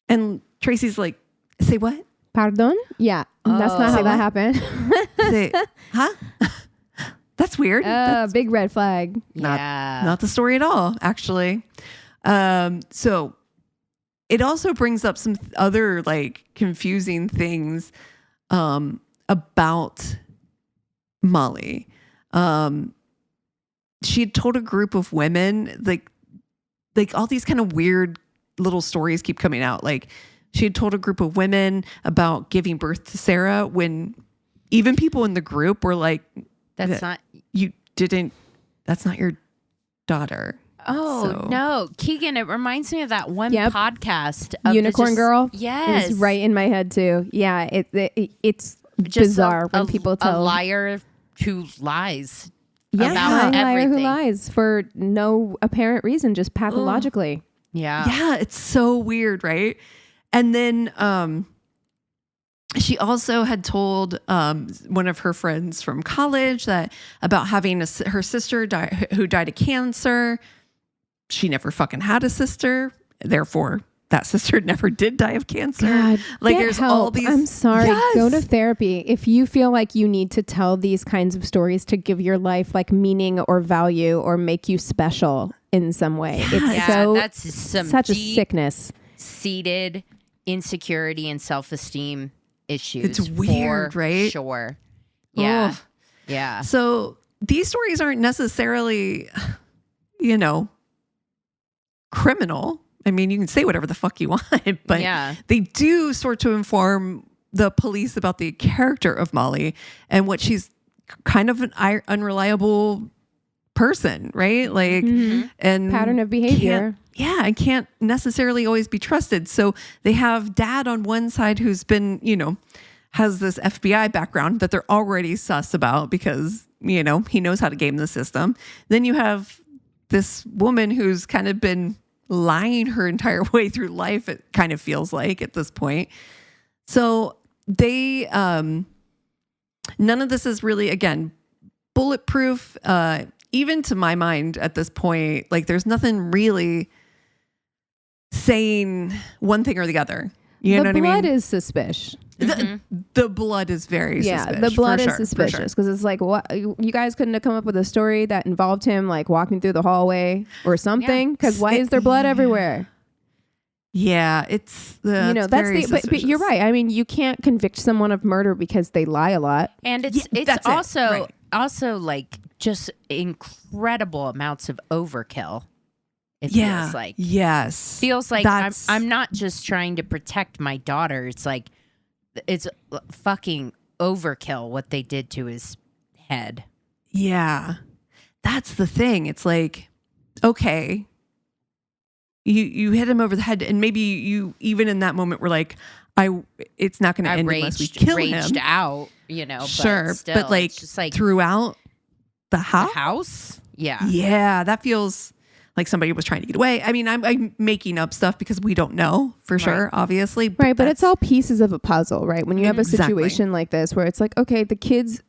[SPEAKER 1] And Tracy's like, say what?
[SPEAKER 2] Pardon? Yeah, that's not how that happened.
[SPEAKER 1] Huh? That's weird.
[SPEAKER 2] Big red flag.
[SPEAKER 1] Not the story at all, actually. So it also brings up some other like confusing things about Molly. She had told a group of women, like all these kind of weird little stories keep coming out. Like she had told a group of women about giving birth to Sarah when even people in the group were like,
[SPEAKER 3] that's not
[SPEAKER 1] your daughter.
[SPEAKER 3] Oh, no. Keegan, it reminds me of that one podcast. Of
[SPEAKER 2] Unicorn Girl?
[SPEAKER 3] Yes.
[SPEAKER 2] It's right in my head, too. Yeah, it's just bizarre when people tell.
[SPEAKER 3] A liar who lies
[SPEAKER 2] liar
[SPEAKER 3] about everything.
[SPEAKER 2] who lies for no apparent reason, just pathologically.
[SPEAKER 3] Yeah.
[SPEAKER 1] Yeah, it's so weird, right? And then she also had told one of her friends from college that about having her sister who died of cancer. She never fucking had a sister. Therefore, that sister never did die of cancer.
[SPEAKER 2] God,
[SPEAKER 1] like there's
[SPEAKER 2] help.
[SPEAKER 1] all these.
[SPEAKER 2] I'm sorry.
[SPEAKER 1] Yes.
[SPEAKER 2] Go to therapy. If you feel like you need to tell these kinds of stories to give your life like meaning or value or make you special in some way. It's
[SPEAKER 3] that's
[SPEAKER 2] such a sickness.
[SPEAKER 3] Seated insecurity and self-esteem issues.
[SPEAKER 1] It's weird, right?
[SPEAKER 3] Sure. Yeah.
[SPEAKER 1] Ugh.
[SPEAKER 3] Yeah.
[SPEAKER 1] So these stories aren't necessarily, criminal. I mean, you can say whatever the fuck you want, but they do sort to inform the police about the character of Molly and what she's kind of an unreliable person, right? Like, and
[SPEAKER 2] pattern of behavior.
[SPEAKER 1] And can't necessarily always be trusted. So they have dad on one side who's been, has this FBI background that they're already sus about because, he knows how to game the system. Then you have this woman who's kind of been lying her entire way through life, it kind of feels like at this point. So they, none of this is really, again, bulletproof. Even to my mind at this point, like there's nothing really saying one thing or the other. You know what I mean?
[SPEAKER 2] The blood is suspicious.
[SPEAKER 1] The blood is very suspicious.
[SPEAKER 2] The blood is suspicious because it's like, what, you guys couldn't have come up with a story that involved him like walking through the hallway or something? Because why is there blood everywhere?
[SPEAKER 1] Yeah, it's
[SPEAKER 2] but you're right. I mean, you can't convict someone of murder because they lie a lot,
[SPEAKER 3] and it's also like just incredible amounts of overkill. It feels like feels like I'm not just trying to protect my daughter. It's like it's fucking overkill what they did to his head.
[SPEAKER 1] Yeah, that's the thing. It's like, okay, you hit him over the head, and maybe you even in that moment were like, it's not going to end unless we kill him.
[SPEAKER 3] Raged out,
[SPEAKER 1] Sure,
[SPEAKER 3] but, still,
[SPEAKER 1] but like,
[SPEAKER 3] just like
[SPEAKER 1] throughout the house.
[SPEAKER 3] The house,
[SPEAKER 1] yeah, that feels like somebody was trying to get away. I mean, I'm making up stuff because we don't know for sure, obviously.
[SPEAKER 2] But it's all pieces of a puzzle, right? When you have a situation like this where it's like, okay, the kids,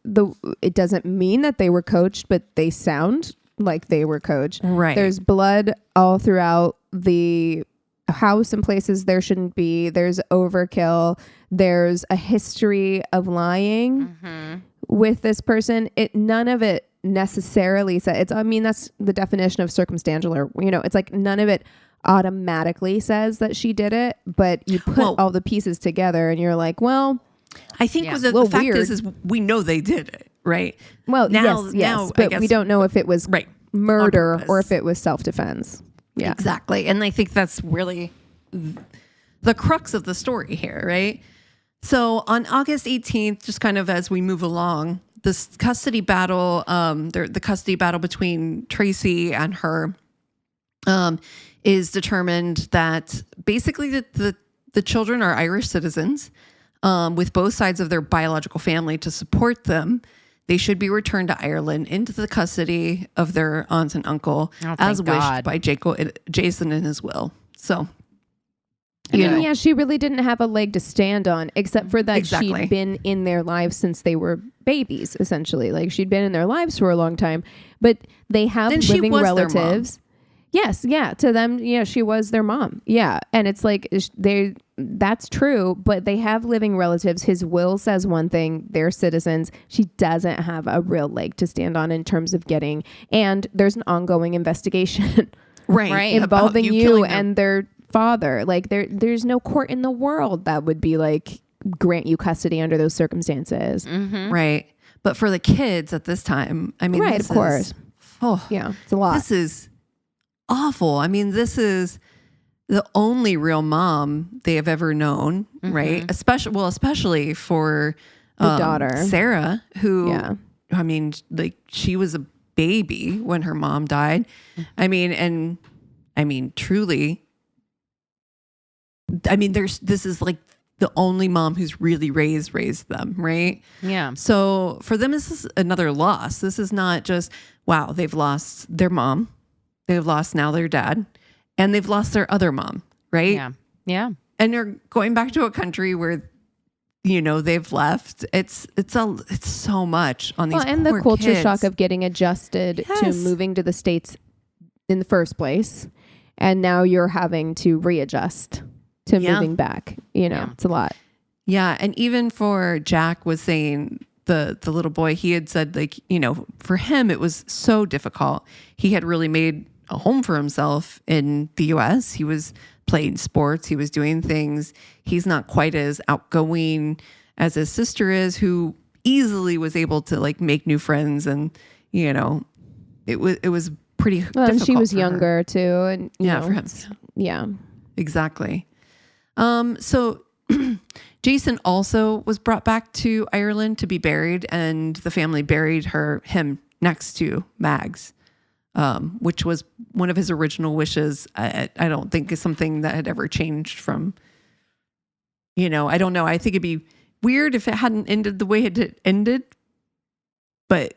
[SPEAKER 2] it doesn't mean that they were coached, but they sound like they were coached.
[SPEAKER 1] Right.
[SPEAKER 2] There's blood all throughout the house in places there shouldn't be. There's overkill. There's a history of lying with this person. None of it necessarily says that's the definition of circumstantial, or it's like none of it automatically says that she did it, but you put all the pieces together and you're like, well,
[SPEAKER 1] I think the fact is we know they did it, right?
[SPEAKER 2] Well, yes, but we don't know if it was murder or if it was self-defense. Yeah,
[SPEAKER 1] exactly. And I think that's really the crux of the story here, right? So on August 18th, just kind of as we move along, this custody battle, the custody battle between Tracy and her, is determined that basically the children are Irish citizens, with both sides of their biological family to support them. They should be returned to Ireland into the custody of their aunt and uncle, as wished by Jason in his will. So,
[SPEAKER 2] she really didn't have a leg to stand on, except for that she'd been in their lives since they were babies, essentially. Like she'd been in their lives for a long time, but they have living relatives. Yes, to them, she was their mom. Yeah, and it's like that's true, but they have living relatives. His will says one thing, they're citizens. She doesn't have a real leg to stand on in terms of getting, and there's an ongoing investigation involving you and their father. Like there's no court in the world that would be like grant you custody under those circumstances.
[SPEAKER 1] Right. But for the kids at this time, I mean,
[SPEAKER 2] of course. It's a lot.
[SPEAKER 1] This is awful. I mean, this is the only real mom they have ever known, right? Especially for
[SPEAKER 2] the daughter,
[SPEAKER 1] Sarah, who, I mean, like she was baby when her mom died. I mean, truly, this is like the only mom who's really raised them, right?
[SPEAKER 3] Yeah.
[SPEAKER 1] So for them, this is another loss. This is not just, wow, they've lost their mom, they've lost now their dad, and they've lost their other mom, right?
[SPEAKER 3] Yeah. Yeah.
[SPEAKER 1] And they're going back to a country where, they've left. It's so much on these
[SPEAKER 2] and the
[SPEAKER 1] poor
[SPEAKER 2] culture
[SPEAKER 1] kids.
[SPEAKER 2] shock of getting adjusted to moving to the States in the first place. And now you're having to readjust to moving back. It's a lot.
[SPEAKER 1] Yeah. And even for Jack was saying, the little boy, he had said, like, for him, it was so difficult. He had really made a home for himself in the US. He was playing sports. He was doing things. He's not quite as outgoing as his sister is, who easily was able to like make new friends. And, it was pretty difficult.
[SPEAKER 2] And she was
[SPEAKER 1] for
[SPEAKER 2] younger
[SPEAKER 1] her.
[SPEAKER 2] too. And
[SPEAKER 1] For him.
[SPEAKER 2] Yeah.
[SPEAKER 1] Exactly. So Jason also was brought back to Ireland to be buried, and the family buried him next to Mags, which was one of his original wishes. I don't think is something that had ever changed from, I don't know. I think it'd be weird if it hadn't ended the way it had ended, but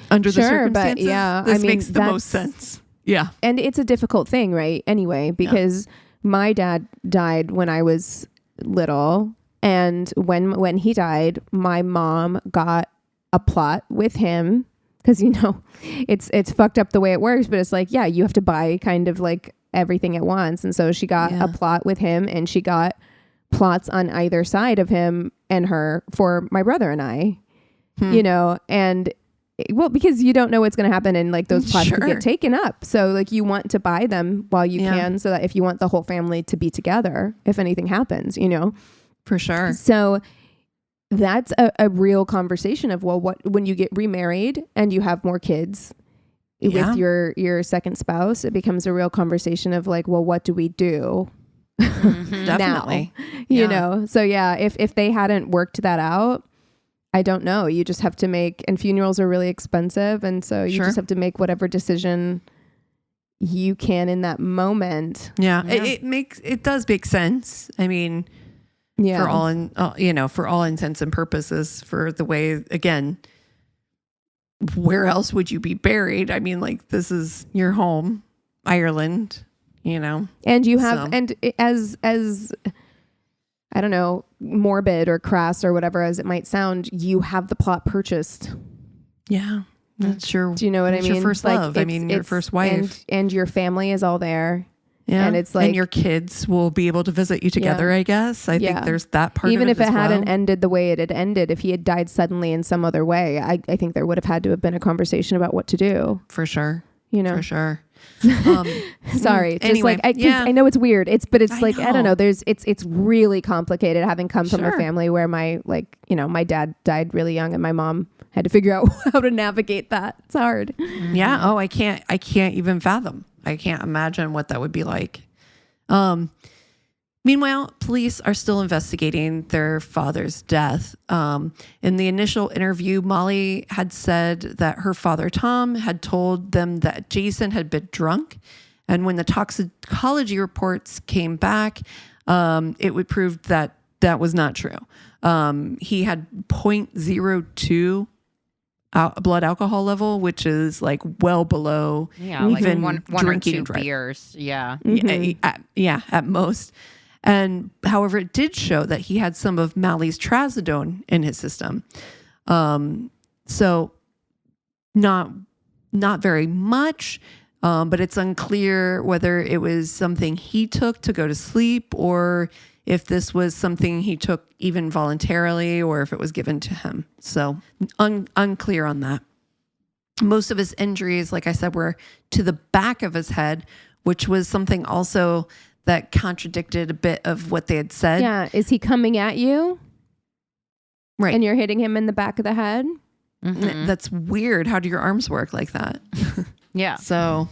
[SPEAKER 1] under the circumstances, this makes the most sense. Yeah.
[SPEAKER 2] And it's a difficult thing, right? Anyway, because my dad died when I was little. And when he died, my mom got a plot with him because, it's fucked up the way it works. But it's like, you have to buy kind of like everything at once. And so she got a plot with him, and she got plots on either side of him and her for my brother and I, and because you don't know what's going to happen, and like those plots could get taken up. So like you want to buy them while you can, so that if you want the whole family to be together, if anything happens,
[SPEAKER 1] For sure.
[SPEAKER 2] So that's a real conversation of, when you get remarried and you have more kids with your second spouse, it becomes a real conversation of like, well, what do we do
[SPEAKER 1] Definitely.
[SPEAKER 2] now? So if they hadn't worked that out, I don't know. You just have to and funerals are really expensive. And so you just have to make whatever decision you can in that moment.
[SPEAKER 1] Yeah. It does make sense. I mean, for all intents and purposes, for the way, again, where else would you be buried? I mean, like, this is your home, Ireland, and you have, and as I don't know, morbid or crass or whatever as it might sound, you have the plot purchased. Yeah. That's your,
[SPEAKER 2] do you know what I mean?
[SPEAKER 1] Your first love. Your first wife.
[SPEAKER 2] And your family is all there.
[SPEAKER 1] Yeah.
[SPEAKER 2] And it's like,
[SPEAKER 1] and your kids will be able to visit you together, I guess. I think there's that part
[SPEAKER 2] even
[SPEAKER 1] of it.
[SPEAKER 2] Even if it hadn't ended the way it had ended, if he had died suddenly in some other way, I think there would have had to have been a conversation about what to do.
[SPEAKER 1] For sure. For sure.
[SPEAKER 2] Sorry. Just
[SPEAKER 1] anyway,
[SPEAKER 2] I know it's weird. It's I don't know. It's really complicated, having come from a family where my dad died really young and my mom had to figure out how to navigate that. It's hard.
[SPEAKER 1] Yeah. Oh, I can't even fathom. I can't imagine what that would be like. Meanwhile, police are still investigating their father's death. In the initial interview, Molly had said that her father, Tom, had told them that Jason had been drunk. And when the toxicology reports came back, it would prove that that was not true. He had 0.02 blood alcohol level, which is like well below even
[SPEAKER 3] like one
[SPEAKER 1] drinking
[SPEAKER 3] or two beers. Yeah.
[SPEAKER 1] At most. And however, it did show that he had some of Mally's trazodone in his system. So not very much, but it's unclear whether it was something he took to go to sleep, or if this was something he took even voluntarily, or if it was given to him. So unclear on that. Most of his injuries, like I said, were to the back of his head, which was something also that contradicted a bit of what they had said.
[SPEAKER 2] Yeah. Is he coming at you?
[SPEAKER 1] Right.
[SPEAKER 2] And you're hitting him in the back of the head?
[SPEAKER 1] Mm-hmm. That's weird. How do your arms work like that?
[SPEAKER 3] Yeah.
[SPEAKER 1] So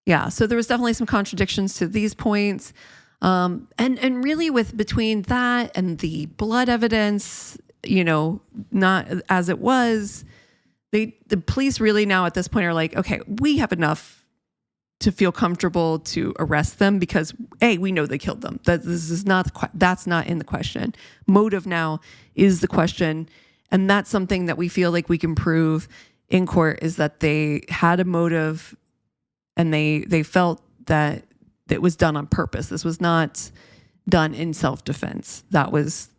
[SPEAKER 1] there was definitely some contradictions to these points. And really between that and the blood evidence, not as it was, the police really now at this point are like, okay, we have enough to feel comfortable to arrest them because we know they killed them. That's not in the question. Motive now is the question. And that's something that we feel like we can prove in court, is that they had a motive and they felt that it was done on purpose. This was not done in self-defense. That was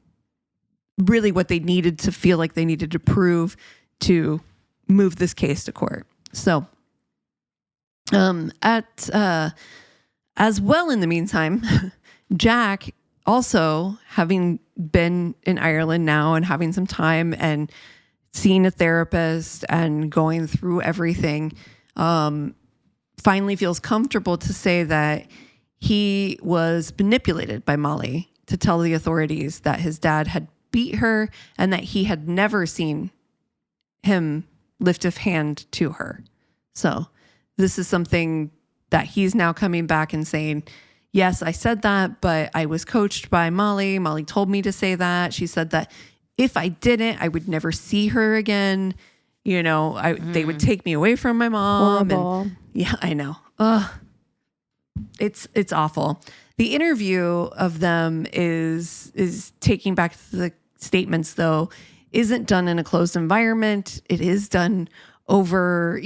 [SPEAKER 1] really what they needed to feel like they needed to prove to move this case to court. So, as well in the meantime, Jack, also having been in Ireland now and having some time and seeing a therapist and going through everything, finally feels comfortable to say that he was manipulated by Molly to tell the authorities that his dad had beat her and that he had never seen him lift a hand to her. So this is something that he's now coming back and saying, yes, I said that, but I was coached by Molly. Molly told me to say that. She said that if I didn't, I would never see her again. You know, they would take me away from my mom.
[SPEAKER 2] Horrible.
[SPEAKER 1] And yeah, I know. It's awful. The interview of them is taking back the statements, though, isn't done in a closed environment. It is done over,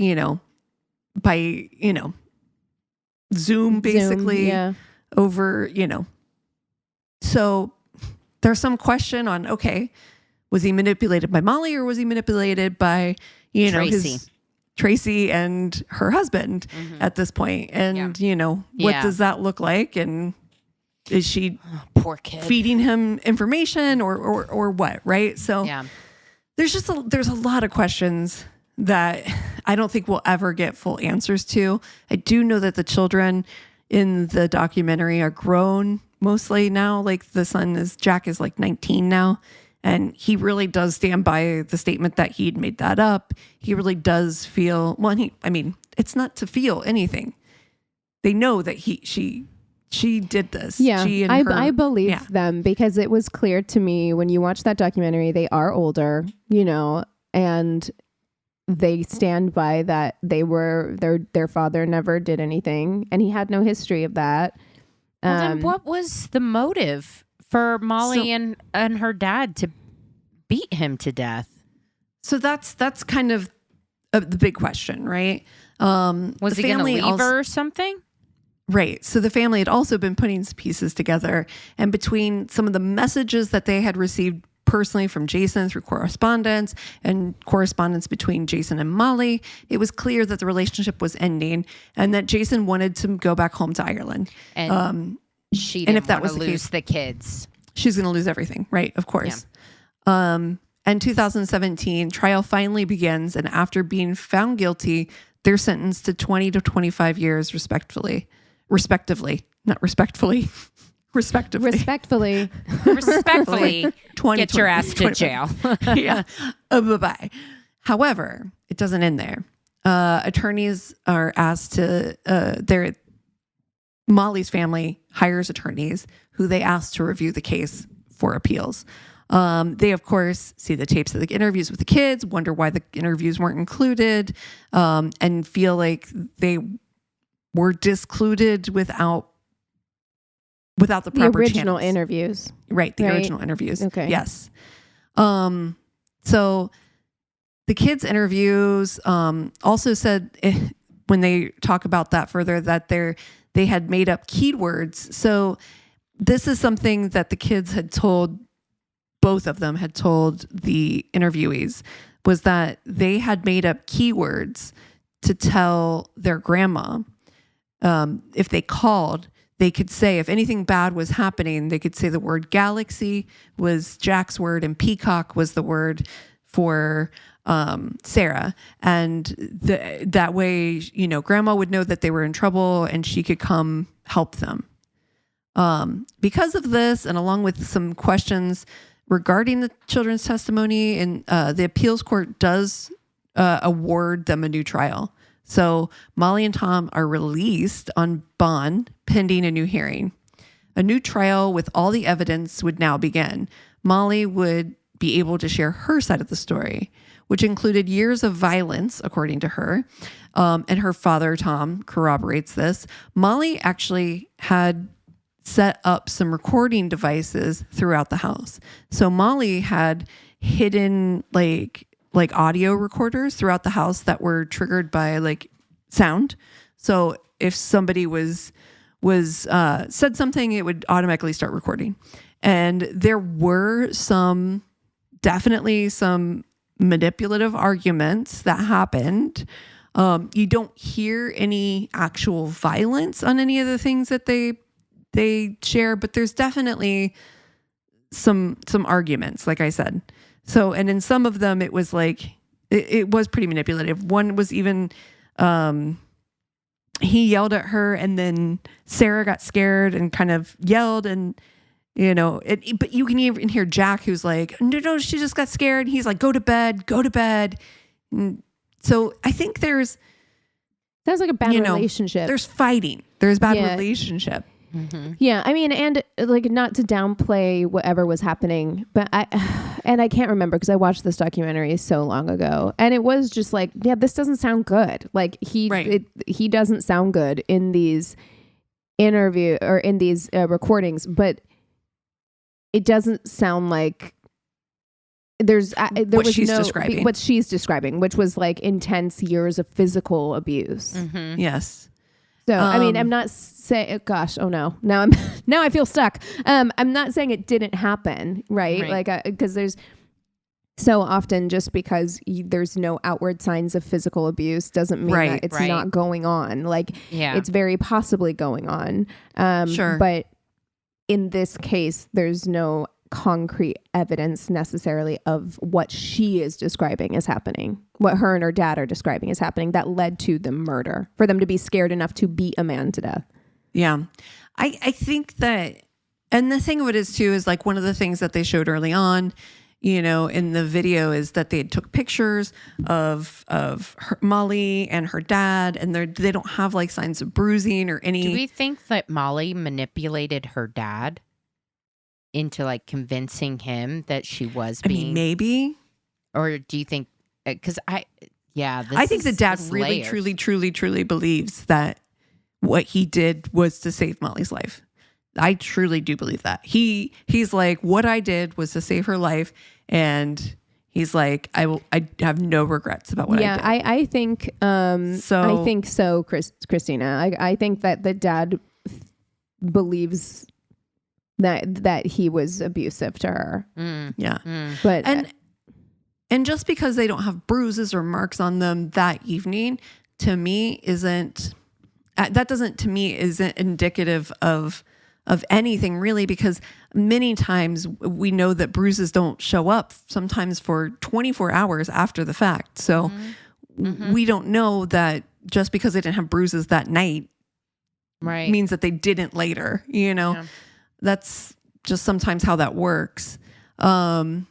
[SPEAKER 1] by, Zoom, basically.
[SPEAKER 2] Yeah.
[SPEAKER 1] Over, So there's some question on, okay, was he manipulated by Molly or was he manipulated by, Tracy and her husband at this point? And, what does that look like? And is she
[SPEAKER 3] poor kid
[SPEAKER 1] feeding him information or what? Right. So there's a lot of questions that I don't think we'll ever get full answers to. I do know that the children in the documentary are grown mostly now. Like Jack is like 19 now. And he really does stand by the statement that he'd made that up. He really does feel, it's not to feel anything. They know that she did this.
[SPEAKER 2] Yeah, I believe
[SPEAKER 1] yeah.
[SPEAKER 2] them because it was clear to me when you watch that documentary, they are older, and they stand by that their father never did anything and he had no history of that.
[SPEAKER 3] Well, then what was the motive for Molly and her dad to beat him to death?
[SPEAKER 1] So that's kind of the big question, right?
[SPEAKER 3] Was he going to leave her or something?
[SPEAKER 1] Right. So the family had also been putting some pieces together, and between some of the messages that they had received personally from Jason through correspondence and correspondence between Jason and Molly, it was clear that the relationship was ending and that Jason wanted to go back home to Ireland.
[SPEAKER 3] And she didn't want to lose the kids.
[SPEAKER 1] She's going to lose everything, right? Of course. Yeah. And 2017, trial finally begins, and after being found guilty, they're sentenced to 20 to 25 years, respectively. Respectfully.
[SPEAKER 3] Respectfully, get your ass to jail.
[SPEAKER 1] Yeah. Bye-bye. However, it doesn't end there. Attorneys are asked to, Molly's family hires attorneys who they ask to review the case for appeals. They, of course, see the tapes of the interviews with the kids, wonder why the interviews weren't included, and feel like they were discluded without the proper
[SPEAKER 2] original
[SPEAKER 1] channels.
[SPEAKER 2] Interviews.
[SPEAKER 1] Right. The original interviews.
[SPEAKER 2] Okay.
[SPEAKER 1] Yes. So the kids' interviews also said, when they talk about that further, that they had made up keywords. So this is something that the kids had told, both of them had told the interviewees, was that they had made up keywords to tell their grandma. If they called, they could say, if anything bad was happening, they could say the word galaxy was Jack's word and peacock was the word for Sarah. And that way, grandma would know that they were in trouble and she could come help them. Because of this, and along with some questions regarding the children's testimony, and the appeals court does award them a new trial. So Molly and Tom are released on bond pending a new hearing. A new trial with all the evidence would now begin. Molly would be able to share her side of the story, which included years of violence, according to her. And her father, Tom, corroborates this. Molly actually had set up some recording devices throughout the house. So Molly had hidden like audio recorders throughout the house that were triggered by like sound. So if somebody was said something, it would automatically start recording. And there were definitely some manipulative arguments that happened. You don't hear any actual violence on any of the things that they share, but there's definitely some arguments, like I said. So, and in some of them, it was like, it was pretty manipulative. One was even, he yelled at her, and then Sarah got scared and kind of yelled, and but you can even hear Jack, who's like, no, she just got scared. He's like, go to bed. And so I think sounds
[SPEAKER 2] like a bad relationship.
[SPEAKER 1] There's fighting. There's bad relationship.
[SPEAKER 2] Mm-hmm. Yeah, I mean, and like, not to downplay whatever was happening, but I can't remember because I watched this documentary so long ago, and it was just like, yeah, this doesn't sound good. Like he doesn't sound good in these recordings, but it doesn't sound like what she's describing, which was like intense years of physical abuse.
[SPEAKER 1] Mm-hmm. Yes.
[SPEAKER 2] So, I mean, I'm not saying, gosh, oh no, now I feel stuck. I'm not saying it didn't happen, right? Like, because there's so often, just because there's no outward signs of physical abuse doesn't mean that it's not going on. Like, it's very possibly going on.
[SPEAKER 1] Sure.
[SPEAKER 2] But in this case, there's no concrete evidence necessarily of what she is describing as happening, what her and her dad are describing as happening, that led to the murder, for them to be scared enough to beat a man to death.
[SPEAKER 1] Yeah. I think that, and the thing of it is too, is like one of the things that they showed early on, in the video, is that they took pictures of Molly and her dad, and they don't have like signs of bruising or any.
[SPEAKER 3] Do we think that Molly manipulated her dad into like convincing him that she was being?
[SPEAKER 1] I mean, maybe.
[SPEAKER 3] Or do you think? Because I think
[SPEAKER 1] the dad really, truly believes that what he did was to save Molly's life. I truly do believe that. He's like, what I did was to save her life, and he's like, I have no regrets about what I did.
[SPEAKER 2] I think I think so, Christina. I think that the dad believes that he was abusive to her.
[SPEAKER 1] Yeah.
[SPEAKER 2] But
[SPEAKER 1] and just because they don't have bruises or marks on them that evening, to me isn't indicative of anything really, because many times we know that bruises don't show up sometimes for 24 hours after the fact. So we don't know that just because they didn't have bruises that night means that they didn't later, Yeah. That's just sometimes how that works. But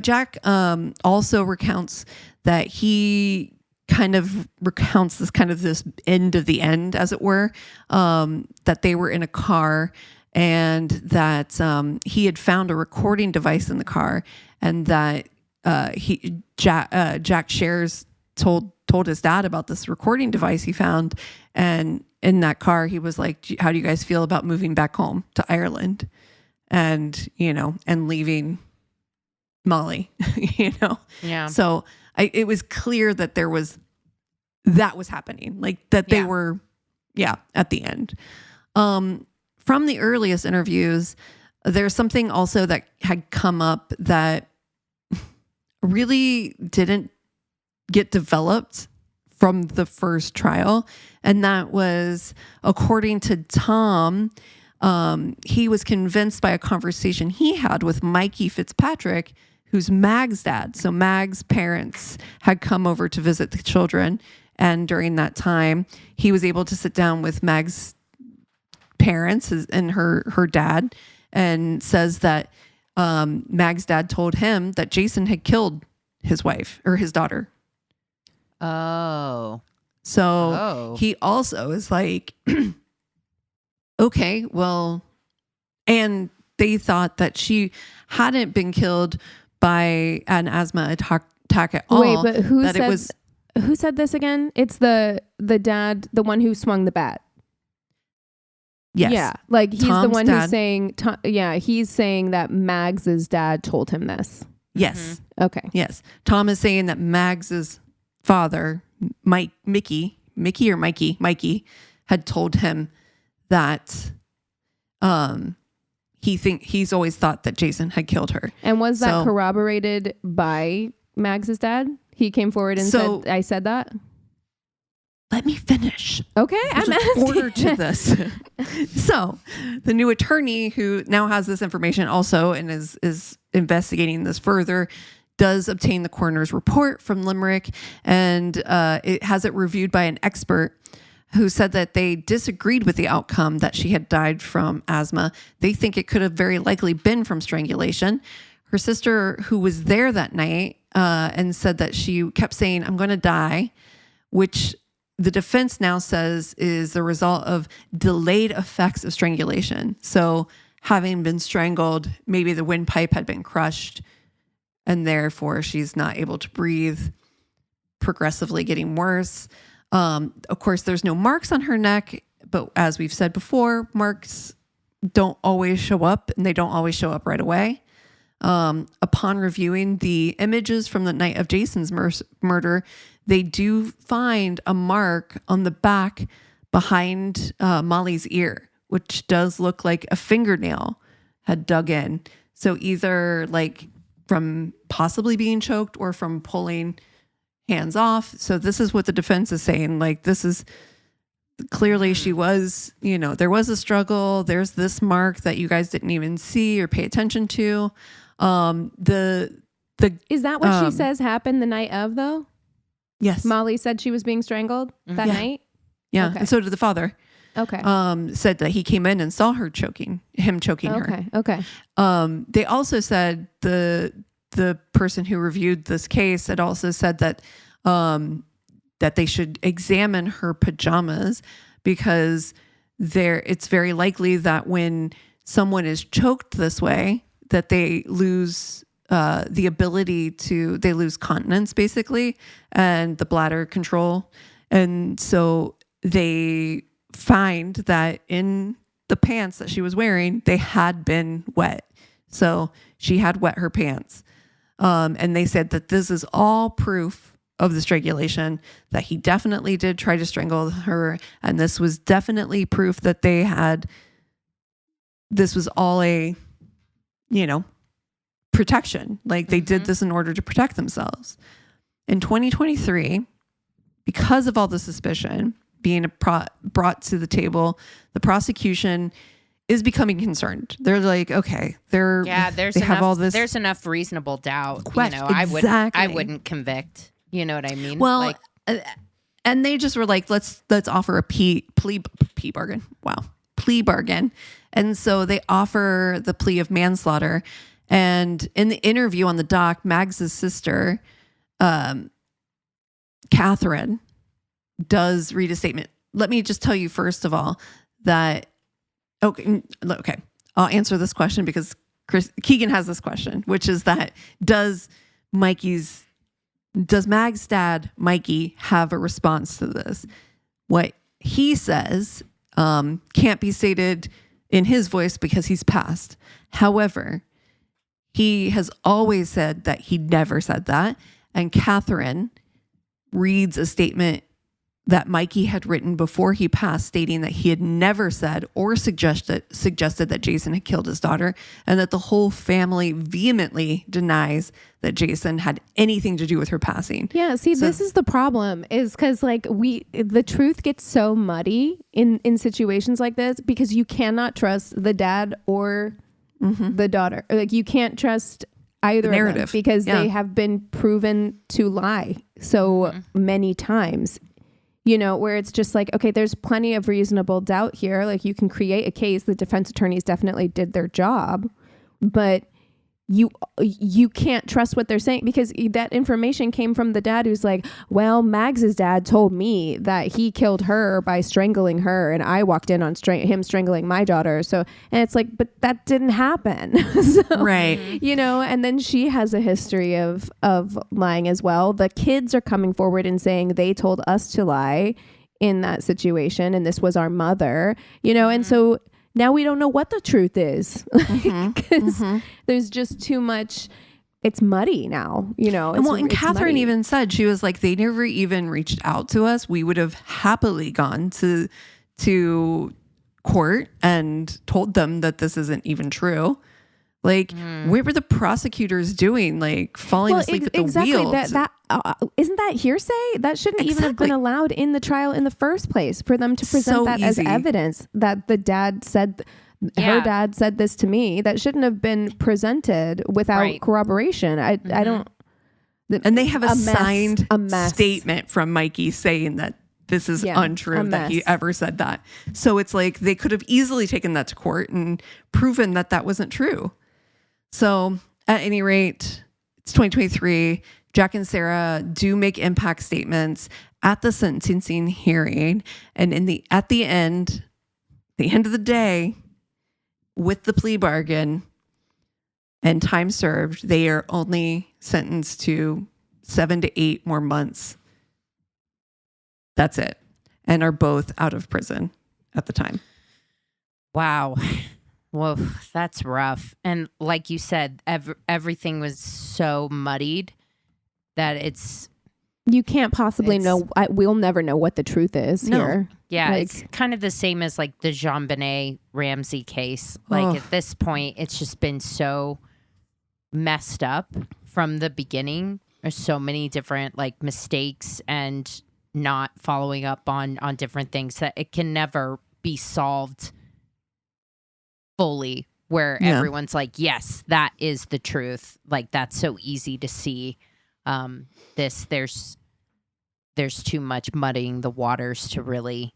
[SPEAKER 1] Jack also recounts that he kind of recounts this end of the end, as it were, that they were in a car, and that he had found a recording device in the car, and that Jack shares told his dad about this recording device he found, and in that car he was like, how do you guys feel about moving back home to Ireland and and leaving Molly?
[SPEAKER 3] Yeah.
[SPEAKER 1] So it was clear that that was happening, like that they were at the end. From the earliest interviews, there's something also that had come up that really didn't get developed from the first trial. And that was, according to Tom, he was convinced by a conversation he had with Mikey Fitzpatrick, who's Mag's dad. So Mag's parents had come over to visit the children. And during that time, he was able to sit down with Mag's parents and her dad, and says that Mag's dad told him that Jason had killed his wife or his daughter.
[SPEAKER 3] Oh.
[SPEAKER 1] So he also is like, okay, well, and they thought that she hadn't been killed by an asthma tack at all.
[SPEAKER 2] Wait, but who
[SPEAKER 1] that
[SPEAKER 2] said
[SPEAKER 1] it was
[SPEAKER 2] who said this again? It's the dad, the one who swung the bat.
[SPEAKER 1] yes.
[SPEAKER 2] Yeah, like he's
[SPEAKER 1] Tom's
[SPEAKER 2] the one
[SPEAKER 1] dad.
[SPEAKER 2] who's saying. He's saying that Mags's dad told him this.
[SPEAKER 1] Yes.
[SPEAKER 2] Okay.
[SPEAKER 1] Yes. Tom is saying that Mags's father, Mikey, had told him that he's always thought that Jason had killed her.
[SPEAKER 2] And was that corroborated by Mags's dad? He came forward and said, I said that?
[SPEAKER 1] Let me finish.
[SPEAKER 2] Okay,
[SPEAKER 1] There's
[SPEAKER 2] I'm
[SPEAKER 1] an
[SPEAKER 2] asking.
[SPEAKER 1] order to this. So the new attorney who now has this information also and is investigating this further does obtain the coroner's report from Limerick, and it has it reviewed by an expert who said that they disagreed with the outcome, that she had died from asthma. They think it could have very likely been from strangulation. Her sister, who was there that night, and said that she kept saying, "I'm going to die," which the defense now says is the result of delayed effects of strangulation. So having been strangled, maybe the windpipe had been crushed, and therefore she's not able to breathe, progressively getting worse. Of course, there's no marks on her neck, but as we've said before, marks don't always show up, and they don't always show up right away. Upon reviewing the images from the night of Jason's murder, they do find a mark on the back behind Molly's ear, which does look like a fingernail had dug in. So either like from possibly being choked or from pulling hands off. So this is what the defense is saying. Like, this is clearly she was, there was a struggle. There's this mark that you guys didn't even see or pay attention to.
[SPEAKER 2] Is that what she says happened the night of, though?
[SPEAKER 1] Yes.
[SPEAKER 2] Molly said she was being strangled that night?
[SPEAKER 1] Yeah.
[SPEAKER 2] Okay.
[SPEAKER 1] And so did the father.
[SPEAKER 2] Okay.
[SPEAKER 1] Said that he came in and saw her choking her.
[SPEAKER 2] Okay.
[SPEAKER 1] They also said the person who reviewed this case had also said that that they should examine her pajamas, because it's very likely that when someone is choked this way, that they lose the ability they lose continence, basically, and the bladder control. And so they find that in the pants that she was wearing, they had been wet. So she had wet her pants. And they said that this is all proof of the strangulation, that he definitely did try to strangle her. And this was definitely proof that this was all a, protection. Like, they did this in order to protect themselves. In 2023, because of all the suspicion being brought to the table, the prosecution is becoming concerned. They're like, okay,
[SPEAKER 3] there's
[SPEAKER 1] have all this.
[SPEAKER 3] There's enough reasonable doubt.
[SPEAKER 1] Exactly.
[SPEAKER 3] I wouldn't convict. You know what I mean?
[SPEAKER 1] Well, and they just were like, let's offer a plea bargain. Wow, plea bargain. And so they offer the plea of manslaughter. And in the interview on the doc, Mags's sister, Catherine, does read a statement. Let me just tell you first of all that, okay, I'll answer this question because Keegan has this question, which is that does Mag's dad, Mikey, have a response to this? What he says can't be stated in his voice because he's passed. However, he has always said that he never said that. And Catherine reads a statement that Mikey had written before he passed, stating that he had never said or suggested that Jason had killed his daughter, and that the whole family vehemently denies that Jason had anything to do with her passing.
[SPEAKER 2] Yeah, see, this is the problem, is because the truth gets so muddy in situations like this, because you cannot trust the dad or the daughter. Like, you can't trust either of them, because they have been proven to lie so many times. Where it's just like, okay, there's plenty of reasonable doubt here. Like, you can create a case. The defense attorneys definitely did their job, but you can't trust what they're saying, because that information came from the dad who's like, well, Mags's dad told me that he killed her by strangling her, and I walked in on him strangling my daughter. So, and it's like, but that didn't happen. So,
[SPEAKER 1] right.
[SPEAKER 2] You know, and then she has a history of lying as well. The kids are coming forward and saying they told us to lie in that situation, and this was our mother, you know, and so now we don't know what the truth is, because there's just too much. It's muddy now, you know.
[SPEAKER 1] And Catherine even said, she was like, they never even reached out to us. We would have happily gone to court and told them that this isn't even true. Like, what were the prosecutors doing? Like, falling asleep at the wheel.
[SPEAKER 2] That isn't that hearsay? That shouldn't even have been allowed in the trial in the first place, for them to present that as evidence that the dad said, her dad said this to me. That shouldn't have been presented without corroboration. I don't.
[SPEAKER 1] And they have a signed statement from Mikey saying that this is untrue, that he ever said that. So it's like they could have easily taken that to court and proven that that wasn't true. So at any rate, it's 2023. Jack and Sarah do make impact statements at the sentencing hearing. And at the end of the day, with the plea bargain and time served, they are only sentenced to 7 to 8 more months. That's it. And are both out of prison at the time.
[SPEAKER 3] Wow. Whoa, that's rough. And like you said, everything was so muddied that
[SPEAKER 2] you can't possibly know. We'll never know what the truth is here.
[SPEAKER 3] Yeah, it's kind of the same as like the JonBenet Ramsey case. Like at this point, it's just been so messed up from the beginning. There's so many different like mistakes and not following up on different things that it can never be solved fully, where everyone's like, yes, that is the truth. Like, that's so easy to see. There's too much muddying the waters to really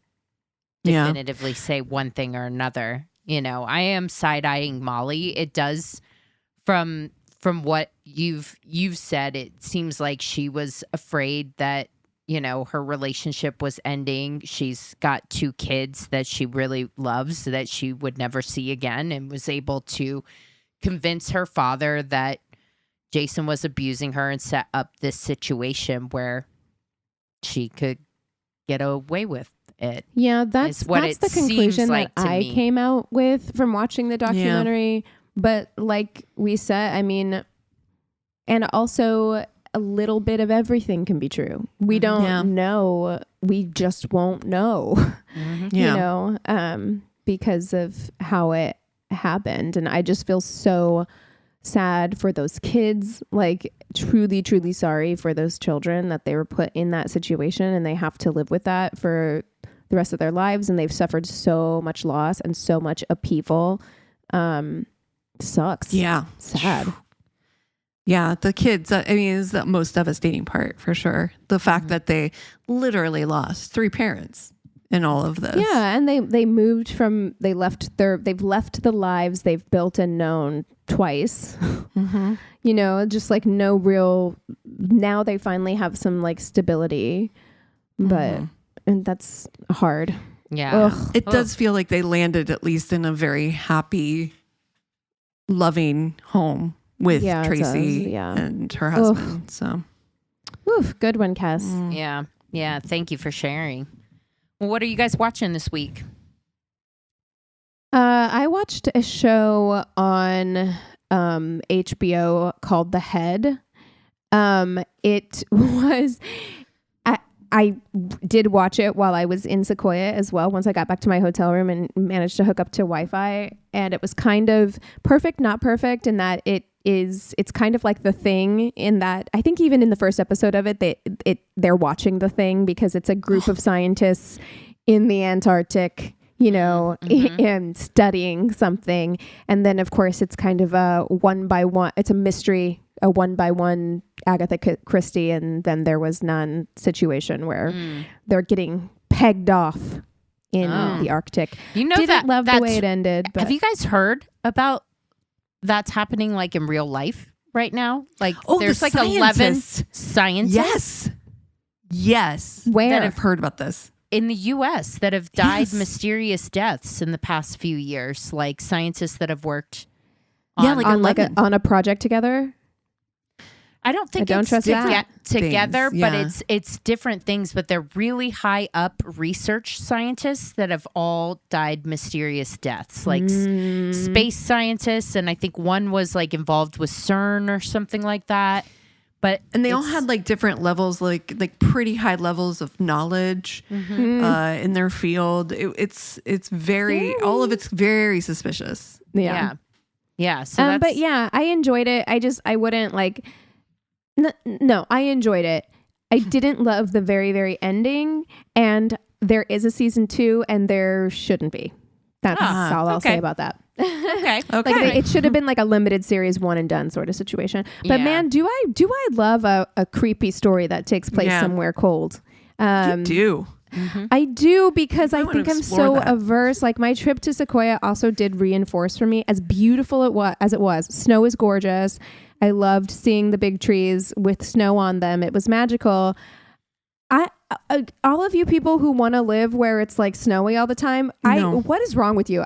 [SPEAKER 3] definitively say one thing or another. You know, I am side-eyeing Molly. It does, from what you've said, it seems like she was afraid that, you know, her relationship was ending. She's got 2 kids that she really loves that she would never see again, and was able to convince her father that Jason was abusing her and set up this situation where she could get away with it.
[SPEAKER 2] Yeah, that's the conclusion that I came out with from watching the documentary. Yeah. But like we said, I mean, and also a little bit of everything can be true. We don't know. We just won't know, you know, because of how it happened. And I just feel so sad for those kids, like truly, truly sorry for those children that they were put in that situation and they have to live with that for the rest of their lives. And they've suffered so much loss and so much upheaval. Sucks.
[SPEAKER 1] Yeah.
[SPEAKER 2] Sad.
[SPEAKER 1] Yeah, the kids, I mean, is the most devastating part for sure. The fact that they literally lost 3 parents in all of this.
[SPEAKER 2] Yeah, and they've left the lives they've built and known twice. You know, just like no real, now they finally have some like stability, but, and that's hard.
[SPEAKER 3] Yeah.
[SPEAKER 2] Ugh.
[SPEAKER 1] It does feel like they landed at least in a very happy, loving home with Tracy and her husband. Oof. So,
[SPEAKER 2] oof, good one, Cass.
[SPEAKER 3] Yeah. Yeah. Thank you for sharing. Well, what are you guys watching this week?
[SPEAKER 2] I watched a show on HBO called The Head. It was, I did watch it while I was in Sequoia as well. Once I got back to my hotel room and managed to hook up to Wi-Fi, and it was kind of perfect, not perfect, in that it's kind of like The Thing, in that I think even in the first episode of it, they're watching The Thing because it's a group of scientists in the Antarctic, you know, and studying something. And then of course it's kind of a one by one, it's a mystery, a one by one Agatha Christie and then there was none situation where they're getting pegged off in the Arctic.
[SPEAKER 3] You know,
[SPEAKER 2] didn't love the way it ended. But
[SPEAKER 3] have you guys heard about that's happening like in real life right now? Like there's
[SPEAKER 1] the
[SPEAKER 3] like 11 scientists.
[SPEAKER 1] Yes.
[SPEAKER 2] Where?
[SPEAKER 1] That I've heard about this.
[SPEAKER 3] In the U.S. that have died mysterious deaths in the past few years, like scientists that have worked
[SPEAKER 2] on a project together.
[SPEAKER 3] I don't think
[SPEAKER 2] don't
[SPEAKER 3] it's
[SPEAKER 2] trust that.
[SPEAKER 3] together,
[SPEAKER 1] Things,
[SPEAKER 3] but
[SPEAKER 1] yeah.
[SPEAKER 3] it's different things. But they're really high up research scientists that have all died mysterious deaths, like space scientists, and I think one was like involved with CERN or something like that.
[SPEAKER 1] And they all had like different levels, like pretty high levels of knowledge in their field. It's very all of it's very suspicious.
[SPEAKER 3] Yeah. So
[SPEAKER 2] but yeah, I enjoyed it. I wouldn't like. No, I enjoyed it. I didn't love the very, very ending, and there is a season 2, and there shouldn't be. That's all I'll say about that.
[SPEAKER 3] Okay.
[SPEAKER 2] Like it should have been like a limited series, one and done sort of situation. But man, do I love a creepy story that takes place somewhere cold?
[SPEAKER 1] You do.
[SPEAKER 2] I do, because I think I'm so
[SPEAKER 1] that.
[SPEAKER 2] averse. Like my trip to Sequoia also did reinforce for me, as beautiful as it was. Snow is gorgeous. I loved seeing the big trees with snow on them. It was magical. All of you people who want to live where it's like snowy all the time, what is wrong with you?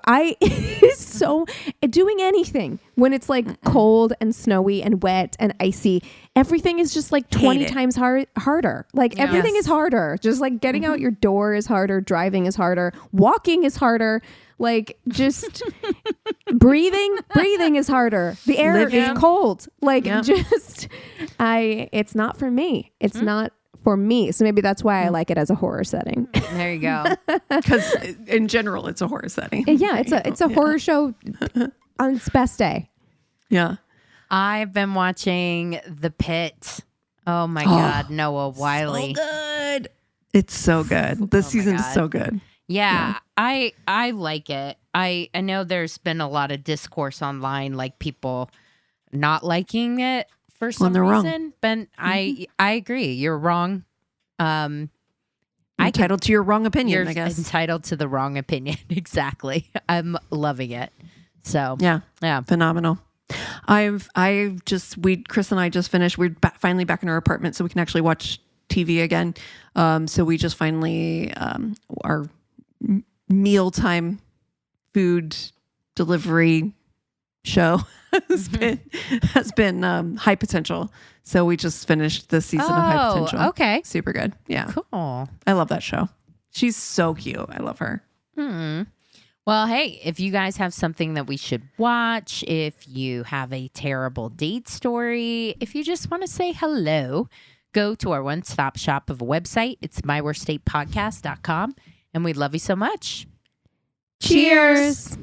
[SPEAKER 2] So doing anything when it's like cold and snowy and wet and icy, everything is just like 20 times harder. Like everything is harder. Just like getting out your door is harder. Driving is harder. Walking is harder. Like just breathing is harder. The air is cold. Like it's not for me. It's not for me. So maybe that's why I like it as a horror setting.
[SPEAKER 3] There you go.
[SPEAKER 1] Because in general, it's a horror setting.
[SPEAKER 2] Yeah, it's a horror show on its best day.
[SPEAKER 1] Yeah.
[SPEAKER 3] I've been watching The Pit. Oh my God, Noah Wiley.
[SPEAKER 1] So good. It's so good. This season is so good.
[SPEAKER 3] Yeah, I like it. I know there's been a lot of discourse online, like people not liking it for some reason.
[SPEAKER 1] Wrong.
[SPEAKER 3] But I agree. You're wrong.
[SPEAKER 1] Entitled to your wrong opinion, I guess.
[SPEAKER 3] Entitled to the wrong opinion. Exactly. I'm loving it. So
[SPEAKER 1] yeah, phenomenal. Chris and I just finished. We're finally back in our apartment, so we can actually watch TV again. So we just finally our mealtime food delivery show has been high potential. So we just finished this season of High Potential.
[SPEAKER 3] Okay.
[SPEAKER 1] Super good. Yeah.
[SPEAKER 3] Cool.
[SPEAKER 1] I love that show. She's so cute. I love her.
[SPEAKER 3] Well, hey, if you guys have something that we should watch, if you have a terrible date story, if you just want to say hello, go to our one-stop shop of a website. It's myworstdatepodcast.com. And we love you so much.
[SPEAKER 2] Cheers.